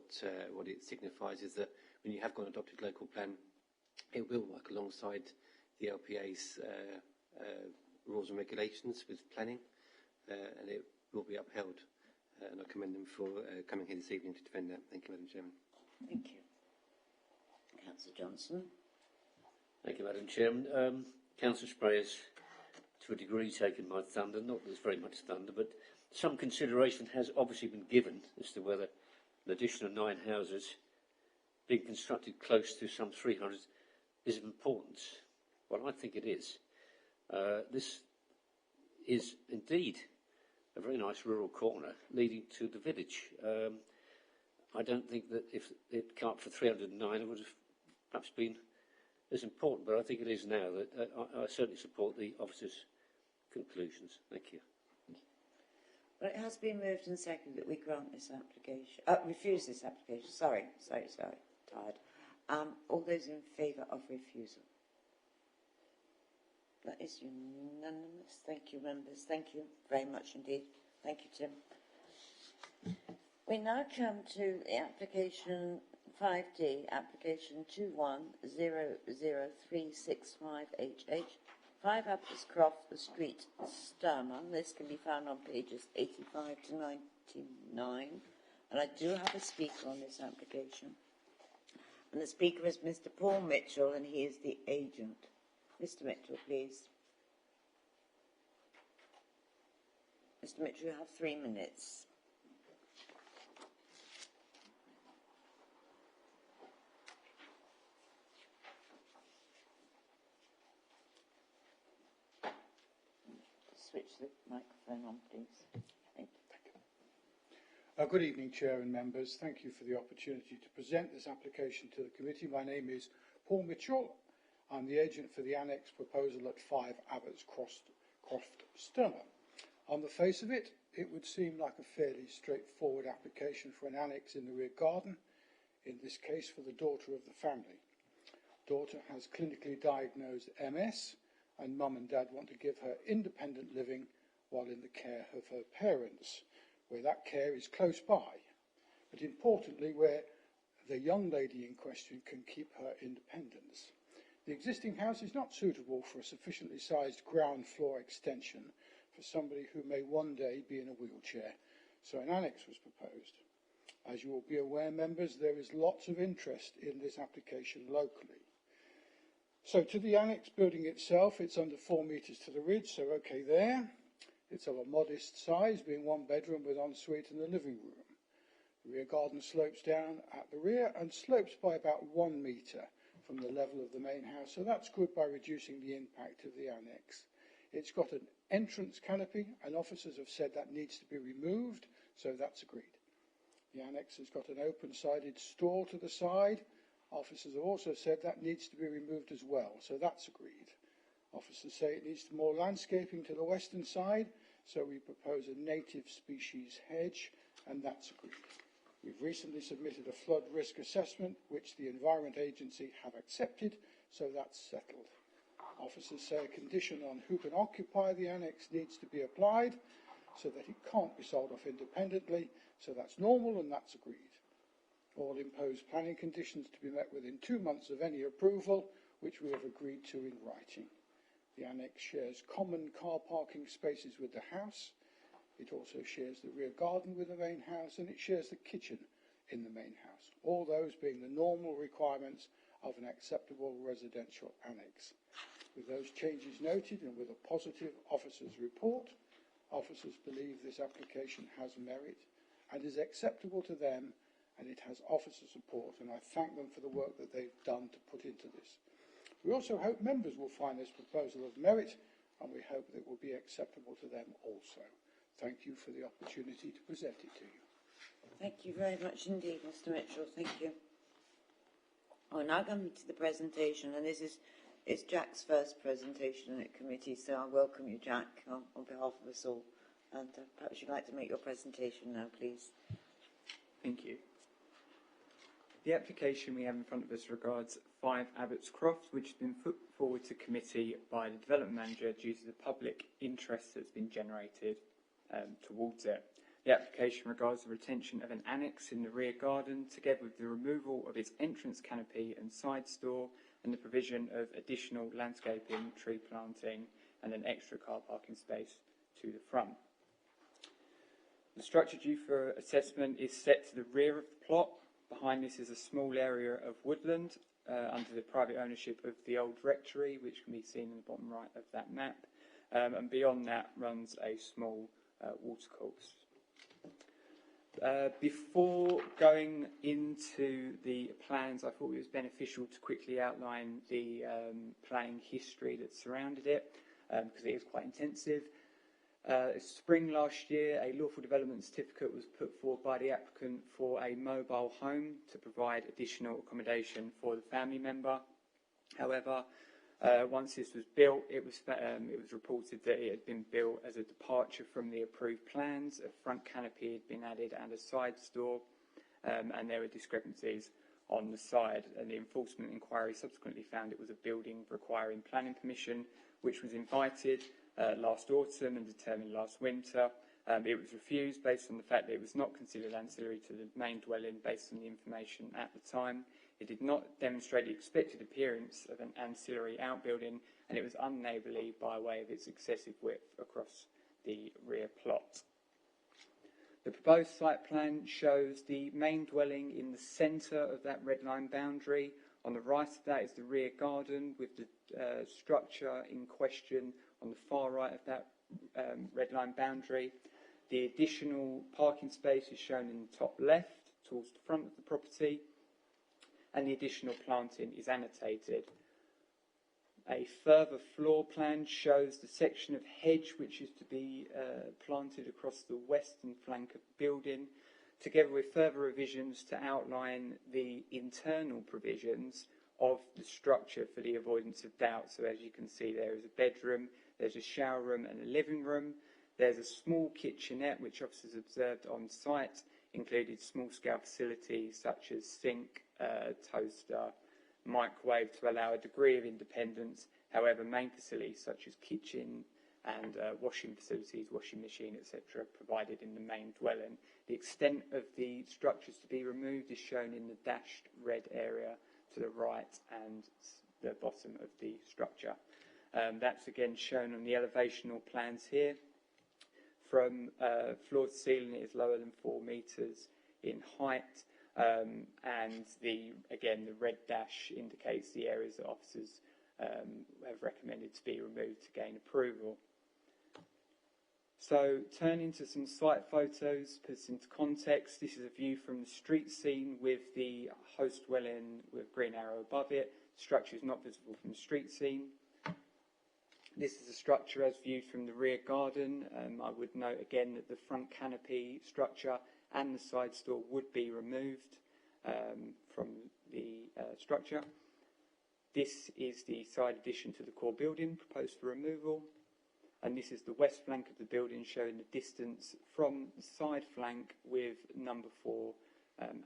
it signifies is that when you have got an adopted local plan, it will work alongside the LPA's rules and regulations with planning, and it will be upheld. And I commend them for coming here this evening to defend that. Thank you, Madam Chairman. Thank you. Councillor Johnson. Thank you, Madam Chairman. Councillor Spray has, to a degree, taken my thunder. Not that there's very much thunder, but some consideration has obviously been given as to whether an additional 9 houses being constructed close to some 300 is of importance. Well, I think it is. This is indeed a very nice rural corner leading to the village. I don't think that if it came up for 309, it would have perhaps been as important, but I think it is now. That I certainly support the officer's conclusions. Thank you. Well, it has been moved and seconded that we grant this application, refuse this application. Sorry, tired. All those in favour of refusal? That is unanimous. Thank you, members. Thank you very much indeed. Thank you, Tim. We now come to the application 5D, application 21000365HH, 5 Applecroft Street, Sturmer. This can be found on pages 85 to 99. And I do have a speaker on this application. And the speaker is Mr. Paul Mitchell, and he is the agent. Mr. Mitchell, please. Mr. Mitchell, you have 3 minutes. Switch the microphone on, please. Thank you. Good evening, Chair and members. Thank you for the opportunity to present this application to the committee. My name is Paul Mitchell. I'm the agent for the annex proposal at 5 Applecroft, Sturmer. On the face of it, it would seem like a fairly straightforward application for an annex in the rear garden, in this case for the daughter of the family. Daughter has clinically diagnosed MS, and mum and dad want to give her independent living while in the care of her parents, where that care is close by, but importantly where the young lady in question can keep her independence. The existing house is not suitable for a sufficiently sized ground floor extension for somebody who may one day be in a wheelchair, so an annex was proposed. As you will be aware, members, there is lots of interest in this application locally. So to the annex building itself, it's under 4 metres to the ridge, so okay there. It's of a modest size, being 1 bedroom with ensuite and a living room. The rear garden slopes down at the rear and slopes by about 1 metre from the level of the main house, so that's good by reducing the impact of the annex. It's got an entrance canopy, and officers have said that needs to be removed, so that's agreed. The annex has got an open-sided store to the side. Officers have also said that needs to be removed as well, so that's agreed. Officers say it needs more landscaping to the western side, so we propose a native species hedge, and that's agreed. We've recently submitted a flood risk assessment, which the Environment Agency have accepted, so that's settled. Officers say a condition on who can occupy the annex needs to be applied, so that it can't be sold off independently, so that's normal and that's agreed. All imposed planning conditions to be met within 2 months of any approval, which we have agreed to in writing. The annex shares common car parking spaces with the house. It also shares the rear garden with the main house, and it shares the kitchen in the main house, all those being the normal requirements of an acceptable residential annex. With those changes noted and with a positive officer's report, officers believe this application has merit and is acceptable to them, and it has officer support, and I thank them for the work that they've done to put into this. We also hope members will find this proposal of merit, and we hope that it will be acceptable to them also. Thank you for the opportunity to present it to you. Thank you very much indeed, Mr. Mitchell. Thank you. We're now coming to the presentation, and this is Jack's first presentation at committee, so I welcome you, Jack, on behalf of us all. And perhaps you'd like to make your presentation now, please. Thank you. The application we have in front of us regards 5 Abbots Croft, which has been put forward to committee by the development manager due to the public interest that's been generated towards it. The application regards the retention of an annex in the rear garden, together with the removal of its entrance canopy and side store, and the provision of additional landscaping, tree planting, and an extra car parking space to the front. The structure due for assessment is set to the rear of the plot. Behind this is a small area of woodland under the private ownership of the old rectory, which can be seen in the bottom right of that map. And beyond that runs a small watercourse. Before going into the plans, I thought it was beneficial to quickly outline the planning history that surrounded it, because it is quite intensive. Spring last year, a lawful development certificate was put forward by the applicant for a mobile home to provide additional accommodation for the family member. However, once this was built, it was reported that it had been built as a departure from the approved plans. A front canopy had been added and a side store, and there were discrepancies on the side. And the enforcement inquiry subsequently found it was a building requiring planning permission, which was invited last autumn and determined last winter. It was refused based on the fact that it was not considered ancillary to the main dwelling based on the information at the time. It did not demonstrate the expected appearance of an ancillary outbuilding, and it was unneighbourly by way of its excessive width across the rear plot. The proposed site plan shows the main dwelling in the centre of that red line boundary. On the right of that is the rear garden, with the structure in question on the far right of that red line boundary. The additional parking space is shown in the top left towards the front of the property, and the additional planting is annotated. A further floor plan shows the section of hedge which is to be planted across the western flank of the building, together with further revisions to outline the internal provisions of the structure for the avoidance of doubt. So as you can see, there is a bedroom, there's a shower room and a living room. There's a small kitchenette which officers observed on site included small-scale facilities such as sink, toaster, microwave to allow a degree of independence. However, main facilities such as kitchen and washing facilities, washing machine, etc., provided in the main dwelling. The extent of the structures to be removed is shown in the dashed red area to the right and the bottom of the structure. That's again shown on the elevational plans here. From floor to ceiling, it is lower than 4 metres in height, and the red dash indicates the areas that officers have recommended to be removed to gain approval. So, turning to some site photos, put this into context. This is a view from the street scene with the host dwelling with green arrow above it. The structure is not visible from the street scene. This is a structure as viewed from the rear garden. I would note again that the front canopy structure and the side store would be removed from the structure. This is the side addition to the core building proposed for removal. And this is the west flank of the building, showing the distance from the side flank with number 4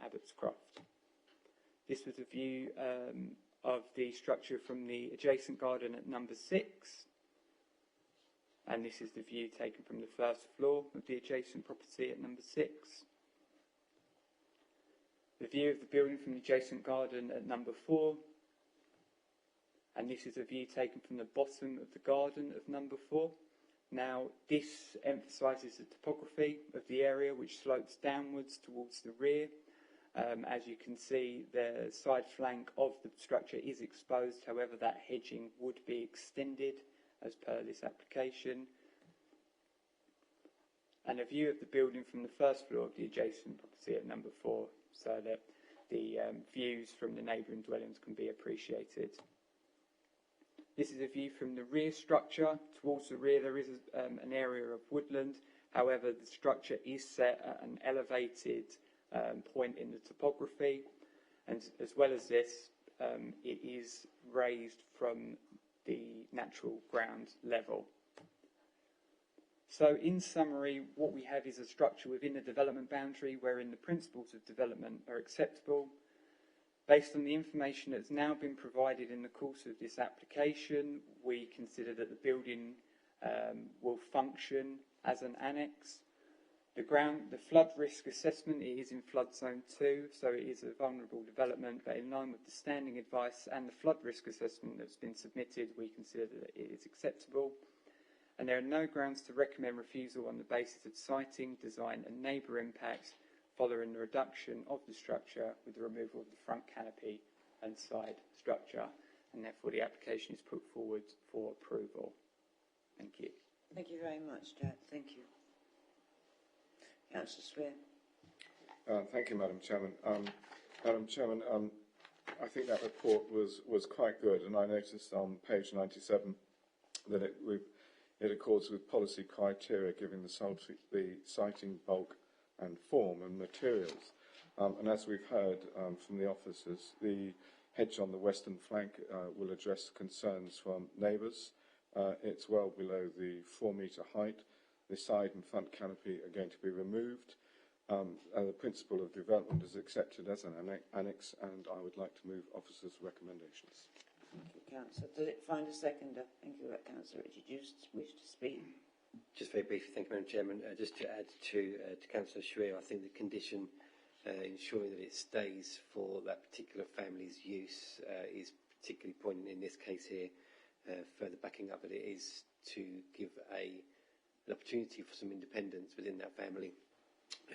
Abbots Croft. This was a view of the structure from the adjacent garden at number 6. And this is the view taken from the first floor of the adjacent property at number 6. The view of the building from the adjacent garden at number 4. And this is a view taken from the bottom of the garden of number 4. Now, this emphasises the topography of the area, which slopes downwards towards the rear. As you can see, the side flank of the structure is exposed. However, that hedging would be extended as per this application. And a view of the building from the first floor of the adjacent property at number 4, so that the views from the neighbouring dwellings can be appreciated. This is a view from the rear structure. Towards the rear there is an area of woodland. However, the structure is set at an elevated point in the topography, and as well as this, it is raised from the natural ground level. So in summary, what we have is a structure within the development boundary wherein the principles of development are acceptable. Based on the information that's now been provided in the course of this application, we consider that the building will function as an annex. The flood risk assessment is in flood zone 2, so it is a vulnerable development, but in line with the standing advice and the flood risk assessment that's been submitted, we consider that it is acceptable. And there are no grounds to recommend refusal on the basis of siting, design and neighbour impacts following the reduction of the structure with the removal of the front canopy and side structure, and therefore the application is put forward for approval. Thank you. Thank you very much, Jack. Thank you. Councillor Swear. Thank you, Madam Chairman. Madam Chairman, I think that report was quite good, and I noticed on page 97 that it accords with policy criteria giving the siting bulk and form and materials. And as we've heard from the officers, the hedge on the western flank will address concerns from neighbours. It's well below the 4-metre height. The side and front canopy are going to be removed. And the principle of development is accepted as an annex, and I would like to move officers' recommendations. Thank you, Councillor. Did it find a seconder? Thank you, Councillor Richard. Do you wish to speak? Just very briefly, thank you, Madam Chairman. Just to add to Councillor Schreier, I think the condition ensuring that it stays for that particular family's use is particularly poignant in this case here. Further backing up that it is to give an opportunity for some independence within that family,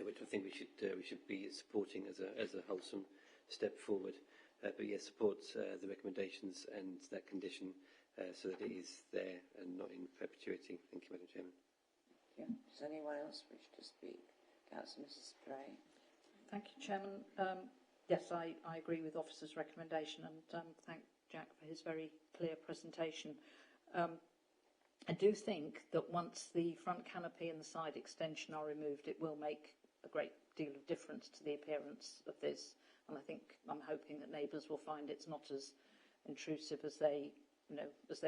which I think we should be supporting as a wholesome step forward. But yes, support the recommendations and that condition so that it is there and not in perpetuity. Thank you, Madam Chairman. Yeah. Does anyone else wish to speak? Councillor Mrs. Spray. Thank you, Chairman. Yes, I agree with Officer's recommendation, and thank Jack for his very clear presentation. I do think that once the front canopy and the side extension are removed, it will make a great deal of difference to the appearance of this. And I'm hoping that neighbours will find it's not as intrusive as they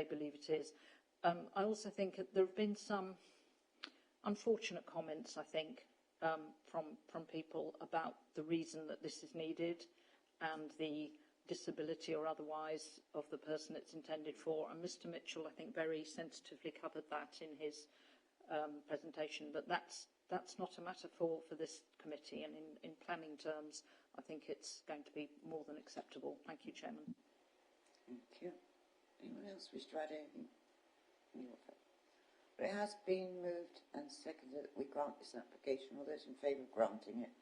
believe it is. I also think that there have been some unfortunate comments, I think, from people about the reason that this is needed and the disability or otherwise of the person it's intended for. And Mr. Mitchell, I think, very sensitively covered that in his presentation. But that's not a matter for this committee. And in planning terms, I think it's going to be more than acceptable. Thank you, Chairman. Thank you. Anyone else wish to add anything? But it has been moved and seconded that we grant this application. All those in favour of granting it?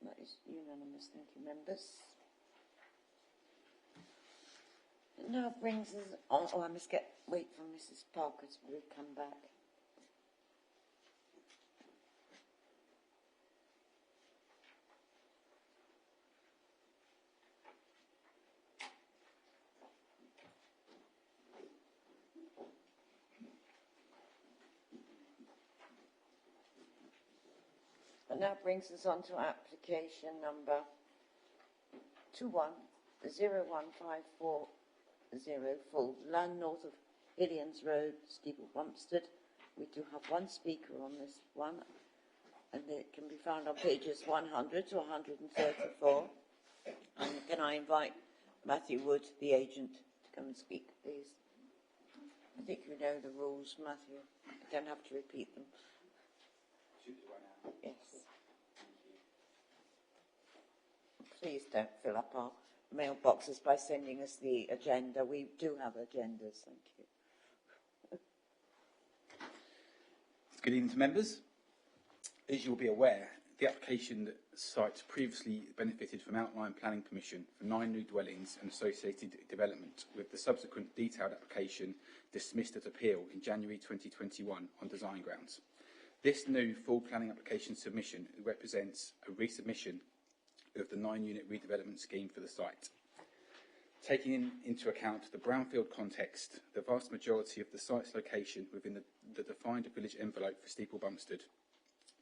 That is unanimous. Thank you, members. It now brings us on. Oh, I must wait for Mrs. Parker to come back. And that brings us on to application number 210154 for land north of Hillians Road, Steeple Bumpstead. We do have one speaker on this one, and it can be found on pages 100 to 134. And can I invite Matthew Wood, the agent, to come and speak, please? I think you know the rules, Matthew. I don't have to repeat them. Yes. Please don't fill up our mailboxes by sending us the agenda. We do have agendas, thank you. Good evening to members. As you'll be aware, the application site previously benefited from outline planning permission for 9 new dwellings and associated development, with the subsequent detailed application dismissed at appeal in January 2021 on design grounds. This new full planning application submission represents a resubmission of the 9-unit redevelopment scheme for the site. Taking into account the brownfield context, the vast majority of the site's location within the defined village envelope for Steeple Bumpstead,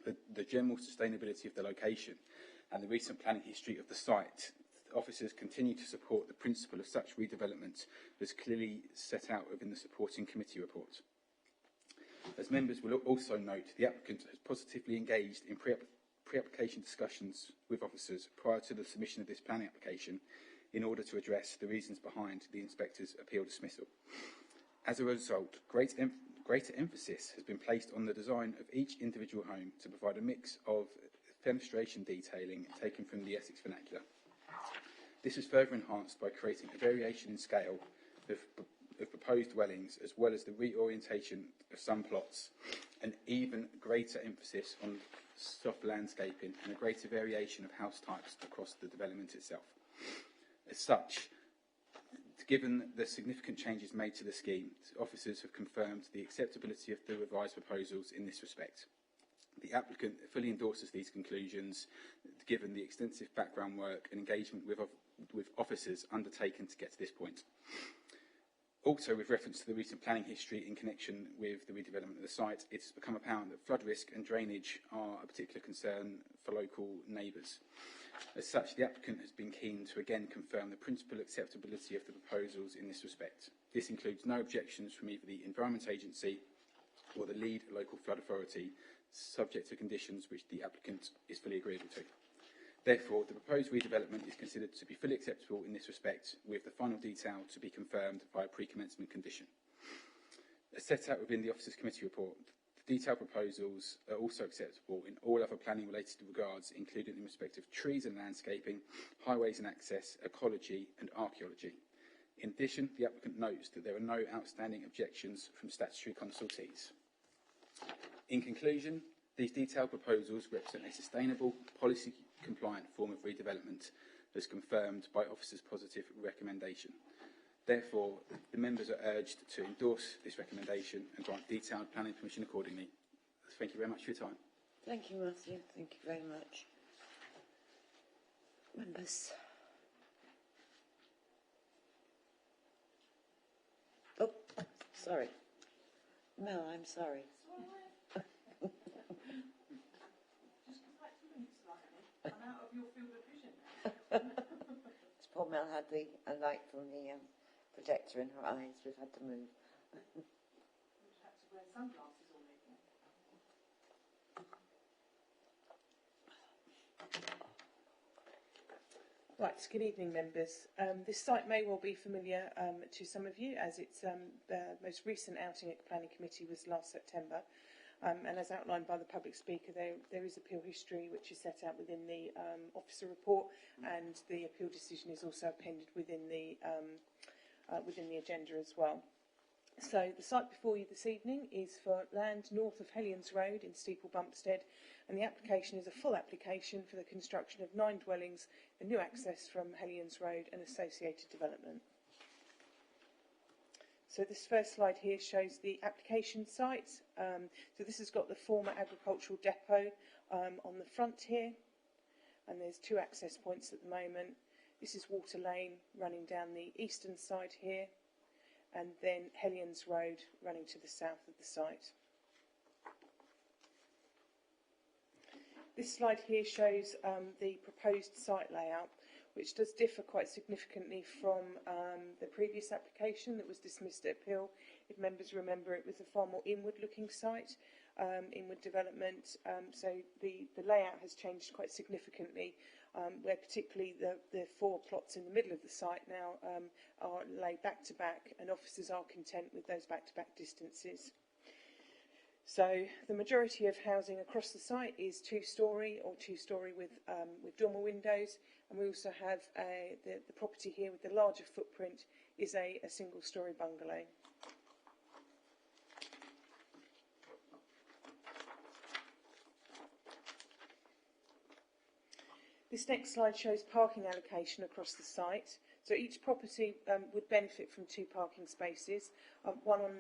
the general sustainability of the location and the recent planning history of the site, officers continue to support the principle of such redevelopment as clearly set out within the supporting committee report. As members will also note, the applicant has positively engaged in pre-application discussions with officers prior to the submission of this planning application in order to address the reasons behind the inspector's appeal dismissal. As a result, greater emphasis has been placed on the design of each individual home to provide a mix of fenestration detailing taken from the Essex vernacular. This is further enhanced by creating a variation in scale of proposed dwellings, as well as the reorientation of some plots, an even greater emphasis on soft landscaping and a greater variation of house types across the development itself. As such, given the significant changes made to the scheme, officers have confirmed the acceptability of the revised proposals in this respect. The applicant fully endorses these conclusions, given the extensive background work and engagement with officers undertaken to get to this point. Also, with reference to the recent planning history in connection with the redevelopment of the site, it has become apparent that flood risk and drainage are a particular concern for local neighbours. As such, the applicant has been keen to again confirm the principal acceptability of the proposals in this respect. This includes no objections from either the Environment Agency or the lead local flood authority, subject to conditions which the applicant is fully agreeable to. Therefore, the proposed redevelopment is considered to be fully acceptable in this respect, with the final detail to be confirmed by a pre-commencement condition. As set out within the Officers' Committee report, the detailed proposals are also acceptable in all other planning-related regards, including in respect of trees and landscaping, highways and access, ecology and archaeology. In addition, the applicant notes that there are no outstanding objections from statutory consultees. In conclusion, these detailed proposals represent a sustainable, policy-compliant form of redevelopment, as confirmed by officers' positive recommendation. Therefore, the members are urged to endorse this recommendation and grant detailed planning permission accordingly. Thank you very much for your time. Thank you, Matthew. Thank you very much. Members. Oh, sorry. No, I'm sorry. This poor Mel had a light from the projector in her eyes. We've had to move. We've had to wear sunglasses all evening. Right, good evening, members. This site may well be familiar to some of you, as its most recent outing at the Planning Committee was last September. And as outlined by the public speaker, there is appeal history which is set out within the officer report, and the appeal decision is also appended within the agenda as well. So the site before you this evening is for land north of Hellions Road in Steeple Bumpstead, and the application is a full application for the construction of 9 dwellings, a new access from Hellions Road and associated development. So this first slide here shows the application site. So this has got the former agricultural depot on the front here, and there's 2 access points at the moment. This is Water Lane running down the eastern side here, and then Hellions Road running to the south of the site. This slide here shows the proposed site layout, which does differ quite significantly from the previous application that was dismissed at appeal. If members remember, it was a far more inward-looking site, inward development, so the layout has changed quite significantly, where particularly the 4 plots in the middle of the site now are laid back-to-back, and officers are content with those back-to-back distances. So the majority of housing across the site is 2-storey or 2-storey with dormer windows, and we also have the property here with the larger footprint is a single-storey bungalow. This next slide shows parking allocation across the site. So each property would benefit from 2 parking spaces, one on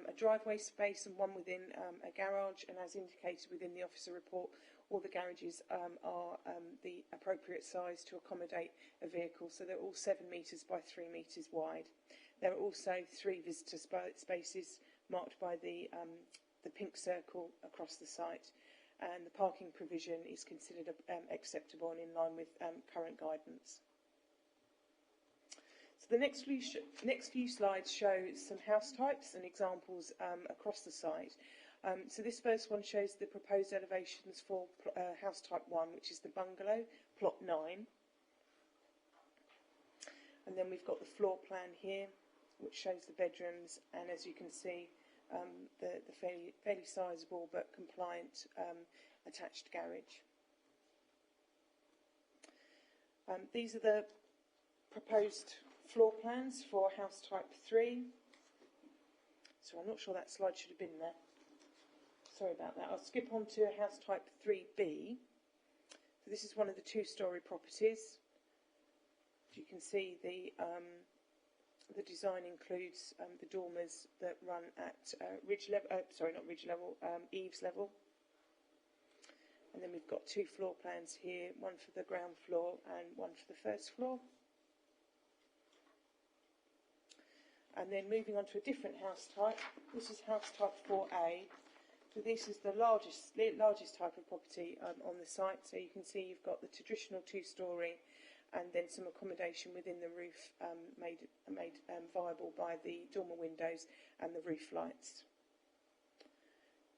a driveway space and one within a garage, and as indicated within the officer report, all the garages are the appropriate size to accommodate a vehicle, so they're all 7 metres by 3 metres wide. There are also 3 visitor spaces marked by the pink circle across the site, and the parking provision is considered acceptable and in line with current guidance. So the next few slides show some house types and examples across the site. So this first one shows the proposed elevations for house type 1, which is the bungalow, plot 9. And then we've got the floor plan here, which shows the bedrooms, and as you can see, the fairly sizable but compliant attached garage. These are the proposed floor plans for house type 3. So I'm not sure that slide should have been there. Sorry about that. I'll skip on to house type 3B. So this is one of the 2-storey properties. You can see the design includes the dormers that run at eaves level. And then we've got 2 floor plans here, one for the ground floor and one for the first floor. And then moving on to a different house type, this is house type 4A. So this is the largest type of property on the site. So you can see you've got the traditional 2-storey and then some accommodation within the roof made viable by the dormer windows and the roof lights.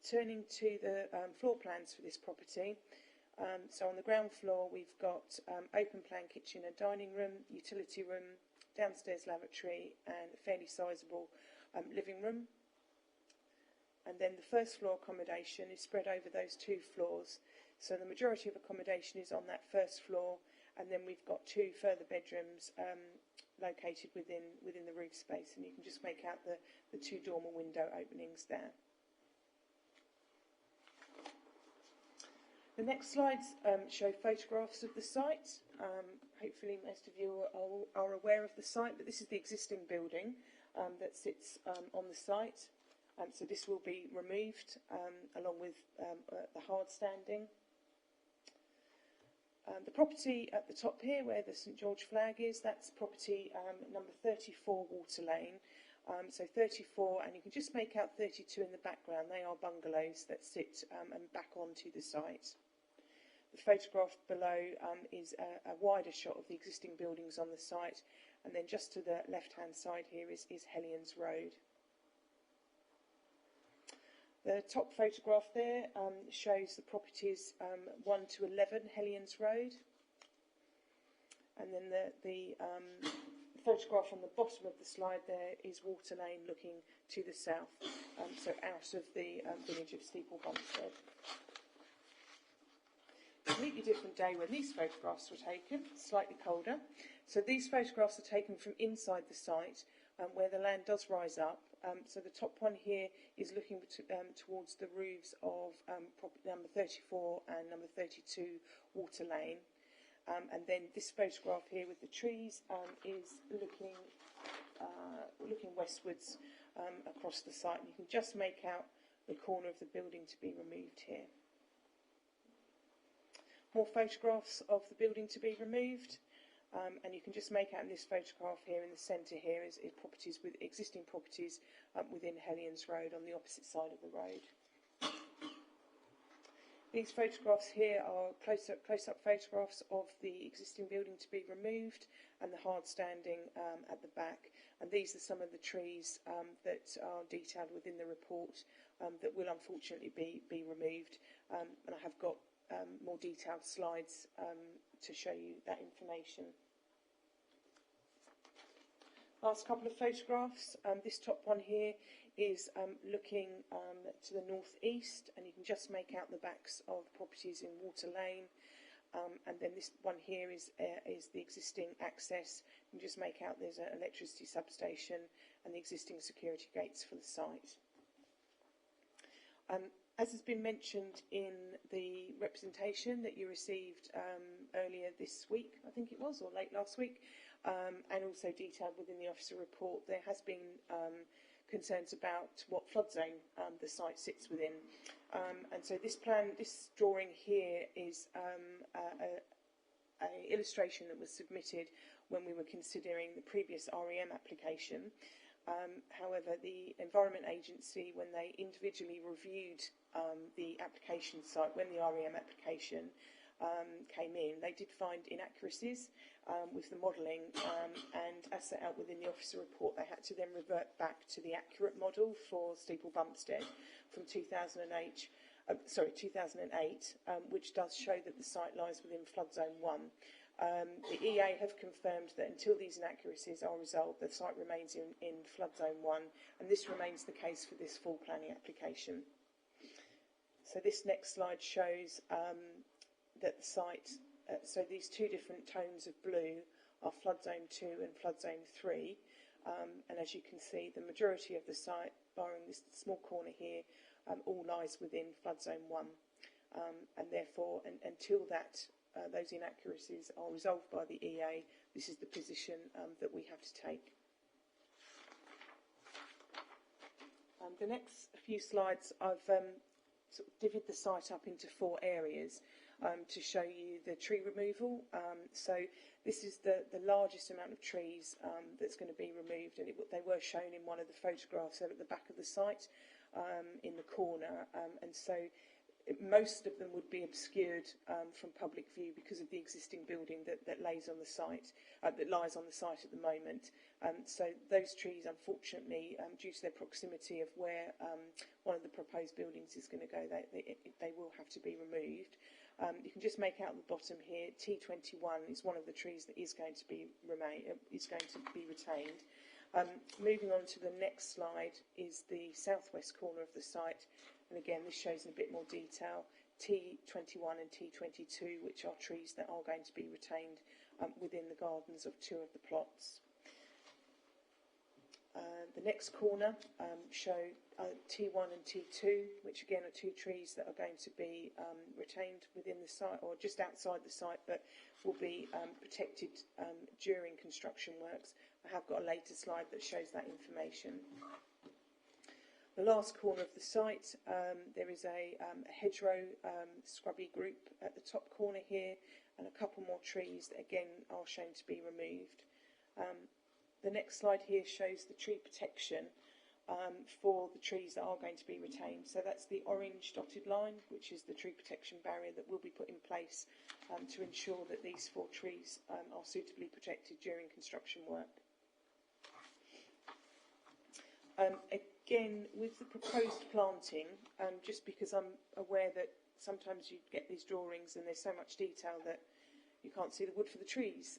Turning to the floor plans for this property, so on the ground floor we've got open plan kitchen and dining room, utility room, downstairs lavatory and a fairly sizable living room. And then the first floor accommodation is spread over those 2 floors. So the majority of accommodation is on that first floor, and then we've got 2 further bedrooms located within the roof space, and you can just make out the 2 dormer window openings there. The next slides show photographs of the site. Hopefully most of you are aware of the site, but this is the existing building that sits on the site. So this will be removed along with the hard standing. The property at the top here where the St George flag is, that's property number 34 Water Lane. So 34, and you can just make out 32 in the background. They are bungalows that sit and back onto the site. The photograph below is a wider shot of the existing buildings on the site, and then just to the left-hand side here is Hellions Road. The top photograph there shows the properties 1 to 11 Hellions Road, and then the photograph on the bottom of the slide there is Water Lane looking to the south, so out of the village of Steeple Bumpstead. Completely different day when these photographs were taken, slightly colder. So these photographs are taken from inside the site where the land does rise up. So the top one here is looking towards the roofs of property number 34 and number 32 Water Lane. And then this photograph here with the trees is looking westwards across the site. And you can just make out the corner of the building to be removed here. More photographs of the building to be removed. And you can just make out in this photograph here in the centre here is properties with existing properties within Hellions Road on the opposite side of the road. These photographs here are close-up photographs of the existing building to be removed and the hard standing at the back. And these are some of the trees that are detailed within the report that will unfortunately be removed. And I have got more detailed slides to show you that information. Last couple of photographs. This top one here is looking to the northeast, and you can just make out the backs of properties in Water Lane. And then this one here is the existing access. You can just make out there's an electricity substation and the existing security gates for the site. As has been mentioned in the representation that you received earlier this week, I think it was, or late last week, and also detailed within the officer report, there has been concerns about what flood zone the site sits within. And so this drawing here is an illustration that was submitted when we were considering the previous REM application. However, the Environment Agency, when they individually reviewed the application site, when the REM application, came in, they did find inaccuracies with the modelling, and as set out within the officer report, they had to then revert back to the accurate model for Steeple Bumpstead from 2008, which does show that the site lies within flood zone 1. The EA have confirmed that until these inaccuracies are resolved, the site remains in flood zone 1, and this remains the case for this full planning application. So this next slide shows that the site, so these two different tones of blue are flood zone 2 and flood zone 3, and as you can see, the majority of the site, barring this small corner here, all lies within flood zone 1, and therefore, until that those inaccuracies are resolved by the EA, this is the position that we have to take. The next few slides, I've sort of divvied the site up into 4 areas to show you the tree removal. So this is the largest amount of trees that's going to be removed, and they were shown in one of the photographs at the back of the site in the corner, and so most of them would be obscured from public view because of the existing building that lays on the site, that lies on the site at the moment. So those trees, unfortunately, due to their proximity of where one of the proposed buildings is going to go, they will have to be removed. You can just make out the bottom here. T21 is one of the trees that is going to be retained. Moving on to the next slide is the southwest corner of the site. And again, this shows in a bit more detail T21 and T22, which are trees that are going to be retained within the gardens of 2 of the plots. The next corner show T1 and T2, which again are 2 trees that are going to be retained within the site, or just outside the site, but will be protected during construction works. I have got a later slide that shows that information. The last corner of the site, there is a hedgerow scrubby group at the top corner here, and a couple more trees that again are shown to be removed. The next slide here shows the tree protection for the trees that are going to be retained. So that's the orange dotted line, which is the tree protection barrier that will be put in place to ensure that these 4 trees are suitably protected during construction work. Again, with the proposed planting, just because I'm aware that sometimes you get these drawings and there's so much detail that you can't see the wood for the trees,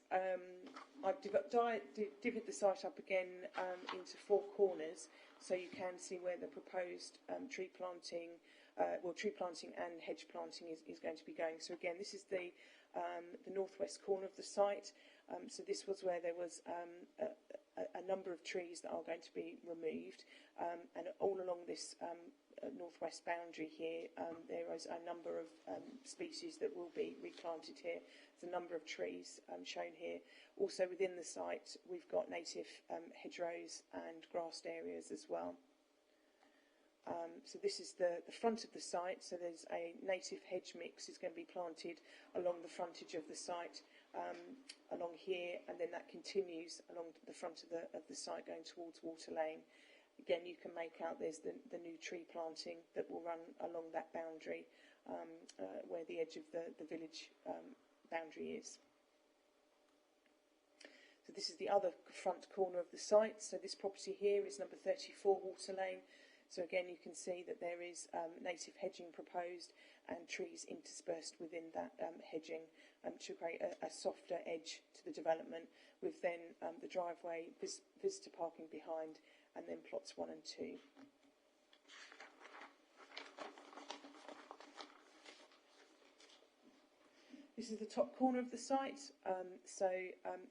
I've divvied the site up again into 4 corners, so you can see where the proposed tree planting and hedge planting is going to be going. So again, this is the northwest corner of the site. So this was where there was a number of trees that are going to be removed, and all along this northwest boundary here, there is a number of species that will be replanted here. There's a number of trees shown here. Also within the site, we've got native hedgerows and grassed areas as well. So this is the front of the site. So there's a native hedge mix is going to be planted along the frontage of the site, along here, and then that continues along the front of the site going towards Water Lane. Again, you can make out there's the new tree planting that will run along that boundary where the edge of the village boundary is. So this is the other front corner of the site. So this property here is number 34 Water Lane. So again, you can see that there is native hedging proposed and trees interspersed within that hedging to create a softer edge to the development, with then the driveway, visitor parking behind, and then plots 1 and 2. This is the top corner of the site.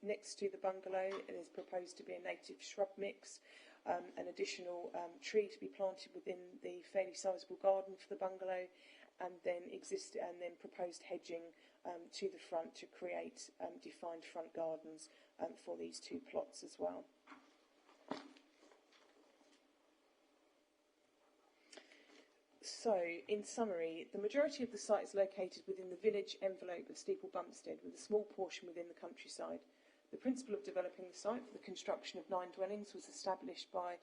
Next to the bungalow, it is proposed to be a native shrub mix. An additional tree to be planted within the fairly sizable garden for the bungalow, and then proposed hedging to the front to create defined front gardens for these 2 plots as well. So, in summary, the majority of the site is located within the village envelope of Steeple Bumpstead, with a small portion within the countryside. The principle of developing the site for the construction of 9 dwellings was established by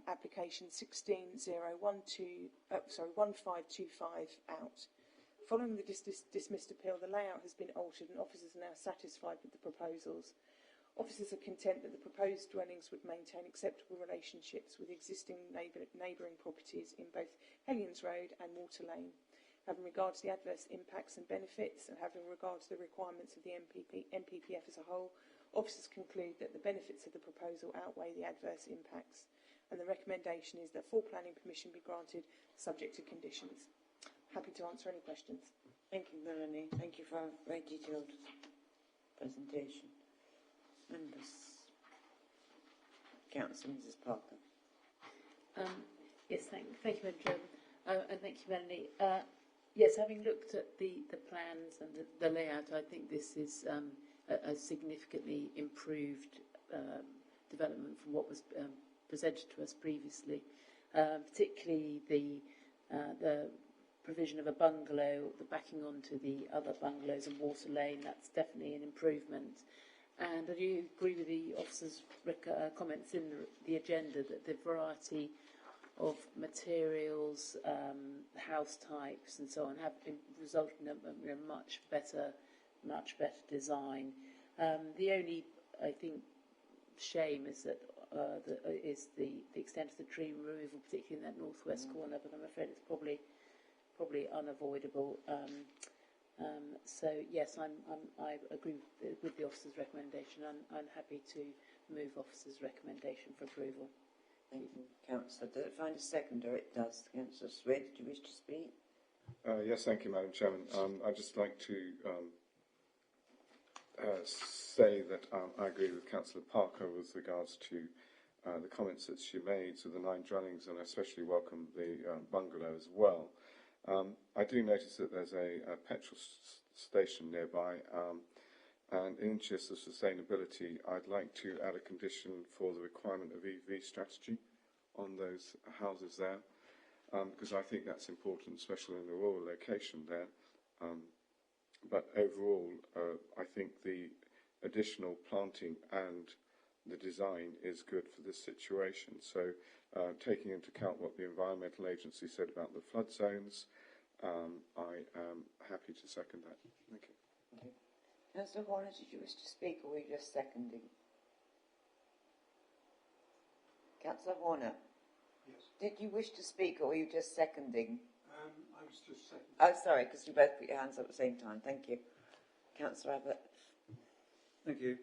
application 1525 out. following the dismissed appeal, the layout has been altered and officers are now satisfied with the proposals. Officers are content that the proposed dwellings would maintain acceptable relationships with existing neighbouring properties in both Hellions Road and Water Lane. Having regard to the adverse impacts and benefits and having regard to the requirements of the NPPF as a whole, officers conclude that the benefits of the proposal outweigh the adverse impacts, and the recommendation is that full planning permission be granted subject to conditions. Happy to answer any questions. Thank you, Melanie. Thank you for a very detailed presentation. Members. Councillor Mrs. Parker. Yes, thank you, Madam Chairman, and thank you, Melanie. Yes, having looked at the plans and the layout, I think this is a significantly improved development from what was presented to us previously, particularly the provision of a bungalow, the backing onto the other bungalows and Water Lane. That's definitely an improvement. And I do agree with the officers' comments in the agenda that the variety of materials, house types and so on have been resulted in a much better design. The only, I think, shame is that is the extent of the tree removal, particularly in that northwest corner, but I'm afraid it's probably unavoidable. So yes, I agree with the officer's recommendation. I'm happy to move officer's recommendation for approval. Thank you, Councillor. Did it find a seconder? It does. Councillor Swede, do you wish to speak? Yes, thank you, Madam Chairman. I'd just like to say that I agree with Councillor Parker with regards to the comments that she made to the 9 dwellings, and I especially welcome the bungalow as well. I do notice that there's a petrol station nearby, and in interest of sustainability, I'd like to add a condition for the requirement of EV strategy on those houses there, because I think that's important, especially in the rural location there. But overall, I think the additional planting and the design is good for this situation. So taking into account what the Environmental Agency said about the flood zones, I am happy to second that. Thank you. Okay. Councillor Horner, did you wish to speak, or were you just seconding? Councillor Horner? Yes. Did you wish to speak, or were you just seconding? I was just seconding. Oh, sorry, because you both put your hands up at the same time. Thank you. Councillor Abbott. Thank you.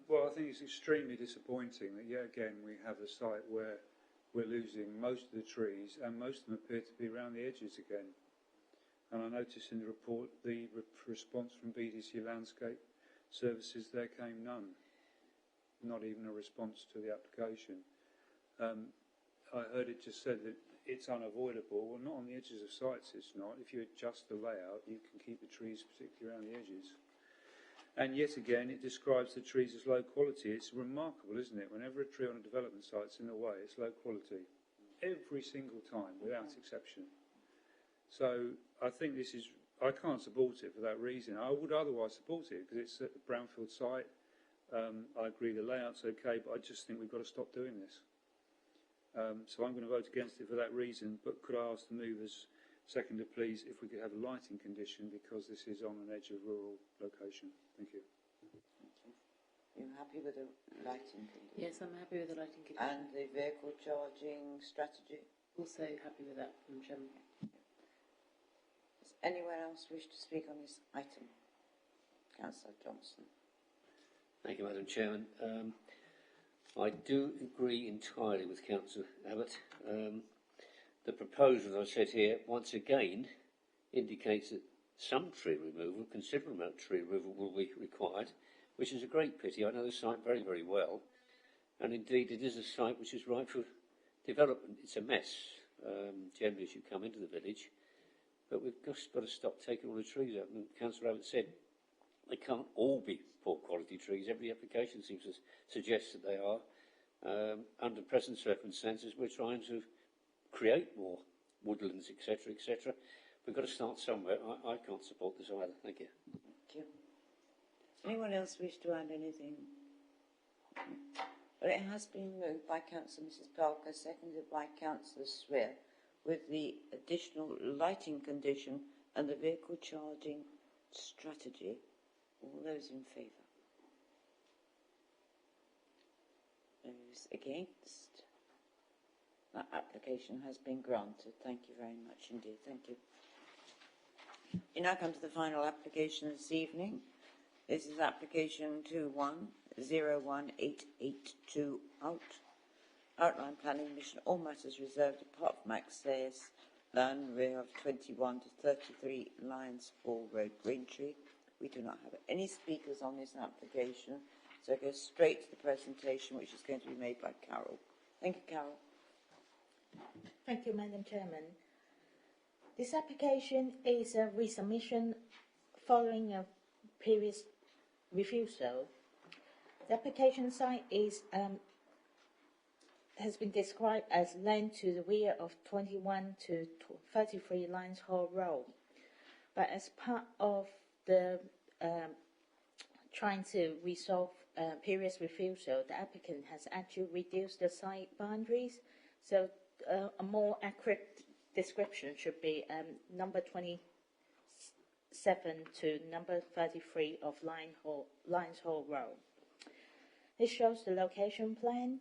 Well, I think it's extremely disappointing that yet again we have a site where we're losing most of the trees, and most of them appear to be around the edges again. And I noticed in the report the response from BDC Landscape Services, there came none, not even a response to the application. I heard it just said that it's unavoidable. Well, not on the edges of sites, it's not. If you adjust the layout, you can keep the trees particularly around the edges. And yet again, it describes the trees as low quality. It's remarkable, isn't it? Whenever a tree on a development site's in the way, it's low quality. Every single time, without exception. So I think this is, I can't support it for that reason. I would otherwise support it because it's at the brownfield site. I agree the layout's okay, but I just think we've got to stop doing this. So I'm going to vote against it for that reason, but could I ask the movers, seconder please, if we could have a lighting condition because this is on an edge of rural location. Thank you. Are you happy with the lighting condition? Yes, I'm happy with the lighting condition. And the vehicle charging strategy? Also happy with that, Madam Chairman. Does anyone else wish to speak on this item? Councillor Johnson. Thank you, Madam Chairman. I do agree entirely with Councillor Abbott. The proposal, as I said here, once again indicates that some tree removal, considerable amount of tree removal will be required, which is a great pity. I know the site very, very well, and indeed it is a site which is ripe for development. It's a mess, generally, as you come into the village, but we've just got to stop taking all the trees out. And Councillor Abbott said they can't all be poor quality trees. Every application seems to suggest that they are. Under present circumstances, we're trying to create more woodlands, etc., etc. We've got to start somewhere. I can't support this either. Thank you. Thank you. Does anyone else wish to add anything? Well, it has been moved by Councillor Mrs. Parker, seconded by Councillor Swear, with the additional lighting condition and the vehicle charging strategy. All those in favour? Those against? That application has been granted. Thank you very much indeed. Thank you. You now come to the final application this evening. This is application 210188 Outline Planning Mission, all matters reserved apart from access land rear of 21 to 33 Lions Hall Road, Braintree. We do not have any speakers on this application, so I go straight to the presentation, which is going to be made by Carol. Thank you, Carol. Thank you, Madam Chairman. This application is a resubmission following a previous refusal. The application site has been described as land to the rear of 21 to 33 Lions Hall Road. But as part of the trying to resolve previous refusal, the applicant has actually reduced the site boundaries. So a more accurate description should be number 27 to number 33 of Lions Hall Road. This shows the location plan.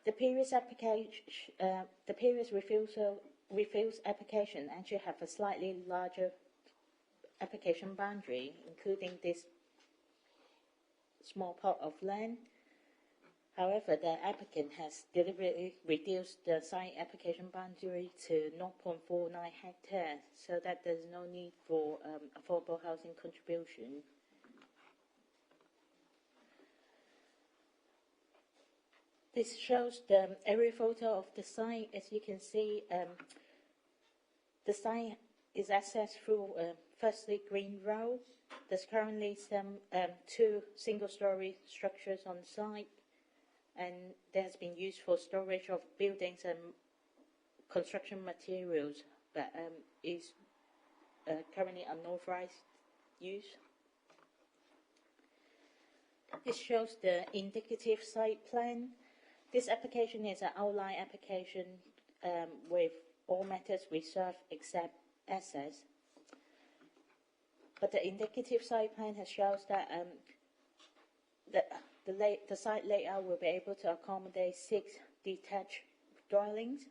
The previous refused application actually have a slightly larger application boundary, including this small plot of land. However, the applicant has deliberately reduced the site application boundary to 0.49 hectares, so that there's no need for affordable housing contribution. This shows the aerial photo of the site. As you can see, the site is accessed through firstly Green Road. There's currently some 2 single-story structures on site, and there has been used for storage of buildings and construction materials, but is currently unauthorized use. This shows the indicative site plan. This application is an outline application with all matters reserved except access. But the indicative site plan has shows that the site layout will be able to accommodate 6 detached dwellings.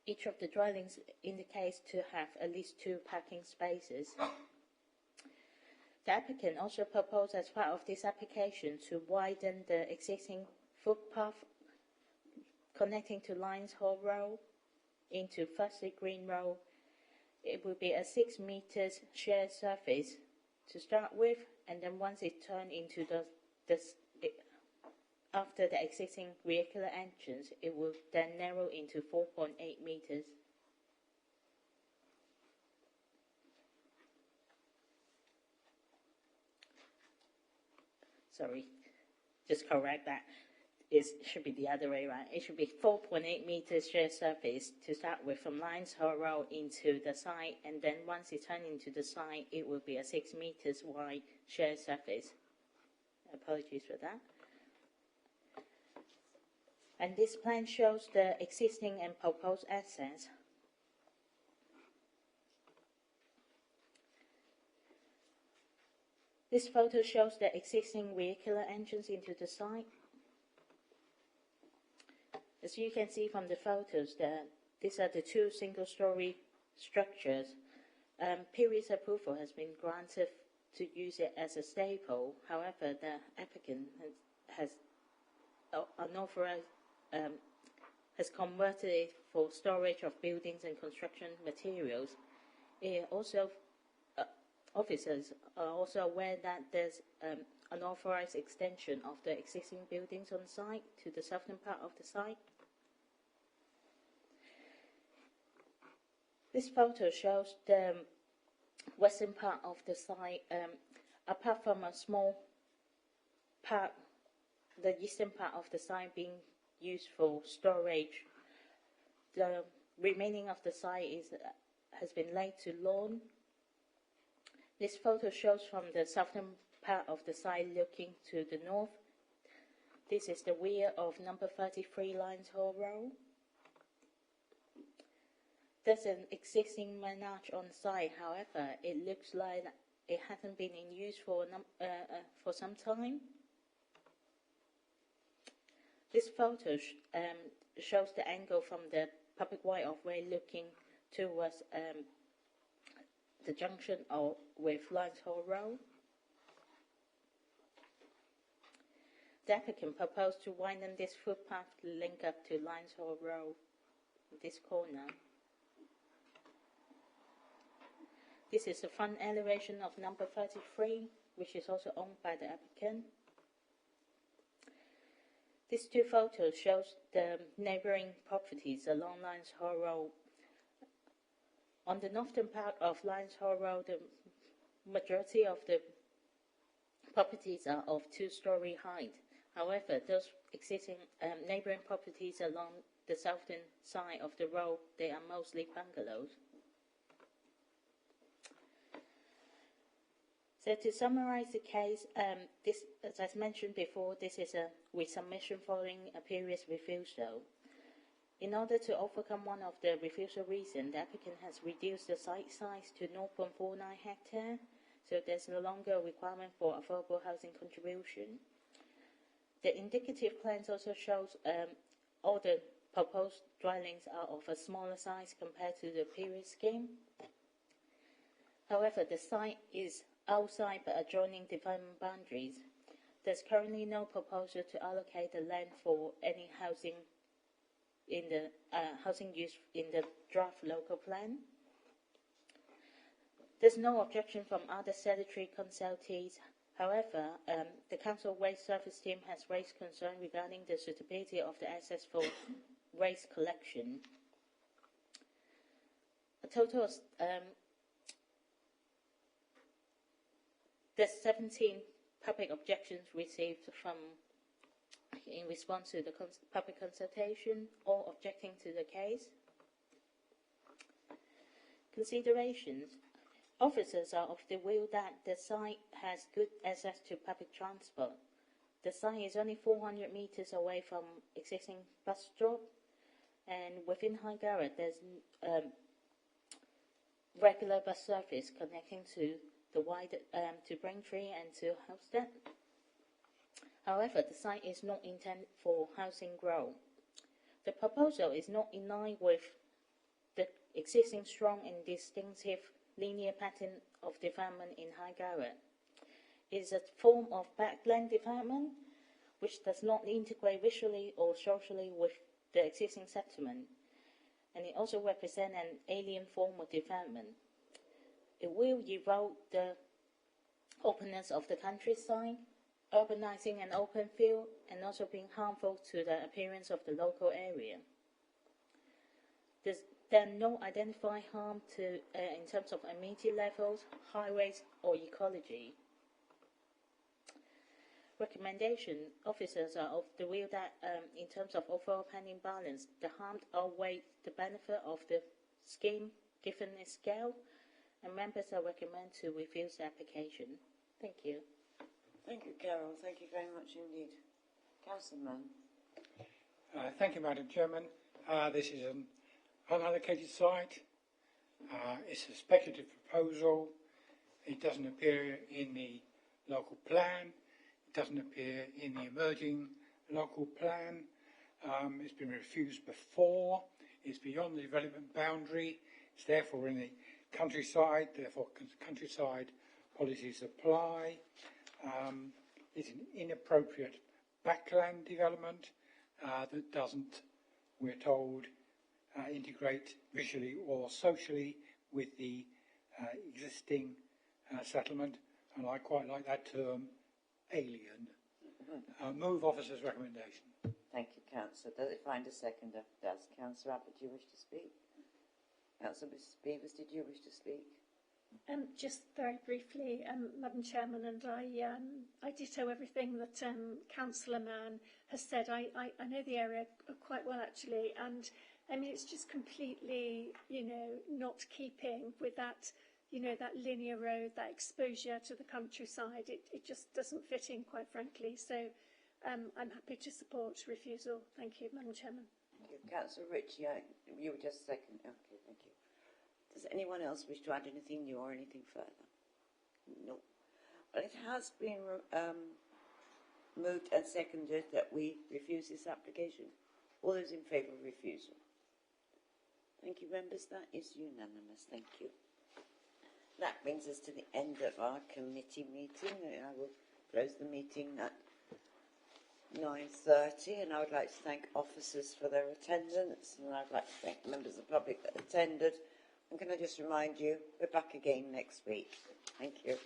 Each of the dwellings indicates to have at least 2 parking spaces. The applicant also proposed as part of this application to widen the existing footpath connecting to Lions Hall Road into firstly Green Road. It will be a 6 meters shared surface to start with, and then once it turns into after the existing vehicular entrance, it will then narrow into 4.8 meters. Sorry, just correct that. It should be the other way around. It should be 4.8 meters shared surface to start with from Lions Hall Road into the site, and then once it turns into the site, it will be a 6 meters wide shared surface. Apologies for that. And this plan shows the existing and proposed access. This photo shows the existing vehicular entrance into the site. As you can see from the photos, these are the 2 single-story structures. Previous approval has been granted to use it as a staple. However, the applicant has converted it for storage of buildings and construction materials. Officers are also aware that there's unauthorized extension of the existing buildings on site to the southern part of the site. This photo shows the western part of the site. Apart from a small part, the eastern part of the site being used for storage, the remaining of the site has been laid to lawn. This photo shows from the southern part of the site looking to the north. This is the rear of number 33 Lions Hall Road. There's an existing menage on site. However, it looks like it hasn't been in use for some time. This photo shows the angle from the public right-of way looking towards the junction with Lions Hall Road. The applicant proposed to widen this footpath to link up to Lions Hall Road, this corner. This is the front elevation of number 33, which is also owned by the applicant. These two photos shows the neighbouring properties along Lions Hall Road. On the northern part of Lions Hall Road, the majority of the properties are of two-storey height. However, those existing neighbouring properties along the southern side of the road, they are mostly bungalows. So to summarise the case, this, as I mentioned before, this is a resubmission following a previous refusal. In order to overcome one of the refusal reasons, the applicant has reduced the site size to 0.49 hectares, so there's no longer a requirement for affordable housing contribution. The indicative plans also shows all the proposed dwellings are of a smaller size compared to the previous scheme. However, the site is outside but adjoining development boundaries. There's currently no proposal to allocate the land for any housing in the housing use in the draft local plan. There's no objection from other statutory consultees. However, the Council Waste Service Team has raised concern regarding the suitability of the access for waste collection. A total of there's 17 public objections received in response to the public consultation, all objecting to the case. Considerations. Officers are of the view that the site has good access to public transport. The site is only 400 metres away from existing bus stop, and within Highgarrett there's regular bus service connecting to the to Braintree and to Hempstead. However, the site is not intended for housing growth. The proposal is not in line with the existing strong and distinctive linear pattern of development in Highgarrett. It is a form of backland development which does not integrate visually or socially with the existing settlement, and it also represents an alien form of development. It will erode the openness of the countryside, urbanizing an open field, and also being harmful to the appearance of the local area. There are no identified harm in terms of amenity levels, highways, or ecology. Recommendation. Officers are of the view that in terms of overall planning balance, the harm outweighs the benefit of the scheme given its scale, and members are recommended to refuse the application. Thank you. Thank you, Carol. Thank you very much indeed. Councilman. Thank you, Madam Chairman. This is an unallocated site. It's a speculative proposal. It doesn't appear in the local plan. It doesn't appear in the emerging local plan. It's been refused before. It's beyond the development boundary. It's therefore in the countryside. Therefore, countryside policies apply. It's an inappropriate backland development that doesn't, we're told, integrate visually or socially with the existing settlement, and I quite like that term, alien. Move officer's recommendation. Thank you, Councillor. Does it find a seconder? Does. Councillor Abbott, do you wish to speak? Councillor Beavers, did you wish to speak? Just very briefly, Madam Chairman, and I ditto everything that Councillor Mann has said. I know the area quite well, actually, and I mean, it's just completely, not keeping with that, that linear road, that exposure to the countryside. It just doesn't fit in, quite frankly. So I'm happy to support refusal. Thank you, Madam Chairman. Thank you. Councillor Ritchie, you were just second. Okay, thank you. Does anyone else wish to add anything new or anything further? No. Well, it has been moved and seconded that we refuse this application. All those in favour of refusal? Thank you, members. That is unanimous. Thank you. That brings us to the end of our committee meeting. I will close the meeting at 9:30, and I would like to thank officers for their attendance, and I'd like to thank members of the public that attended. And can I just remind you, we're back again next week. Thank you.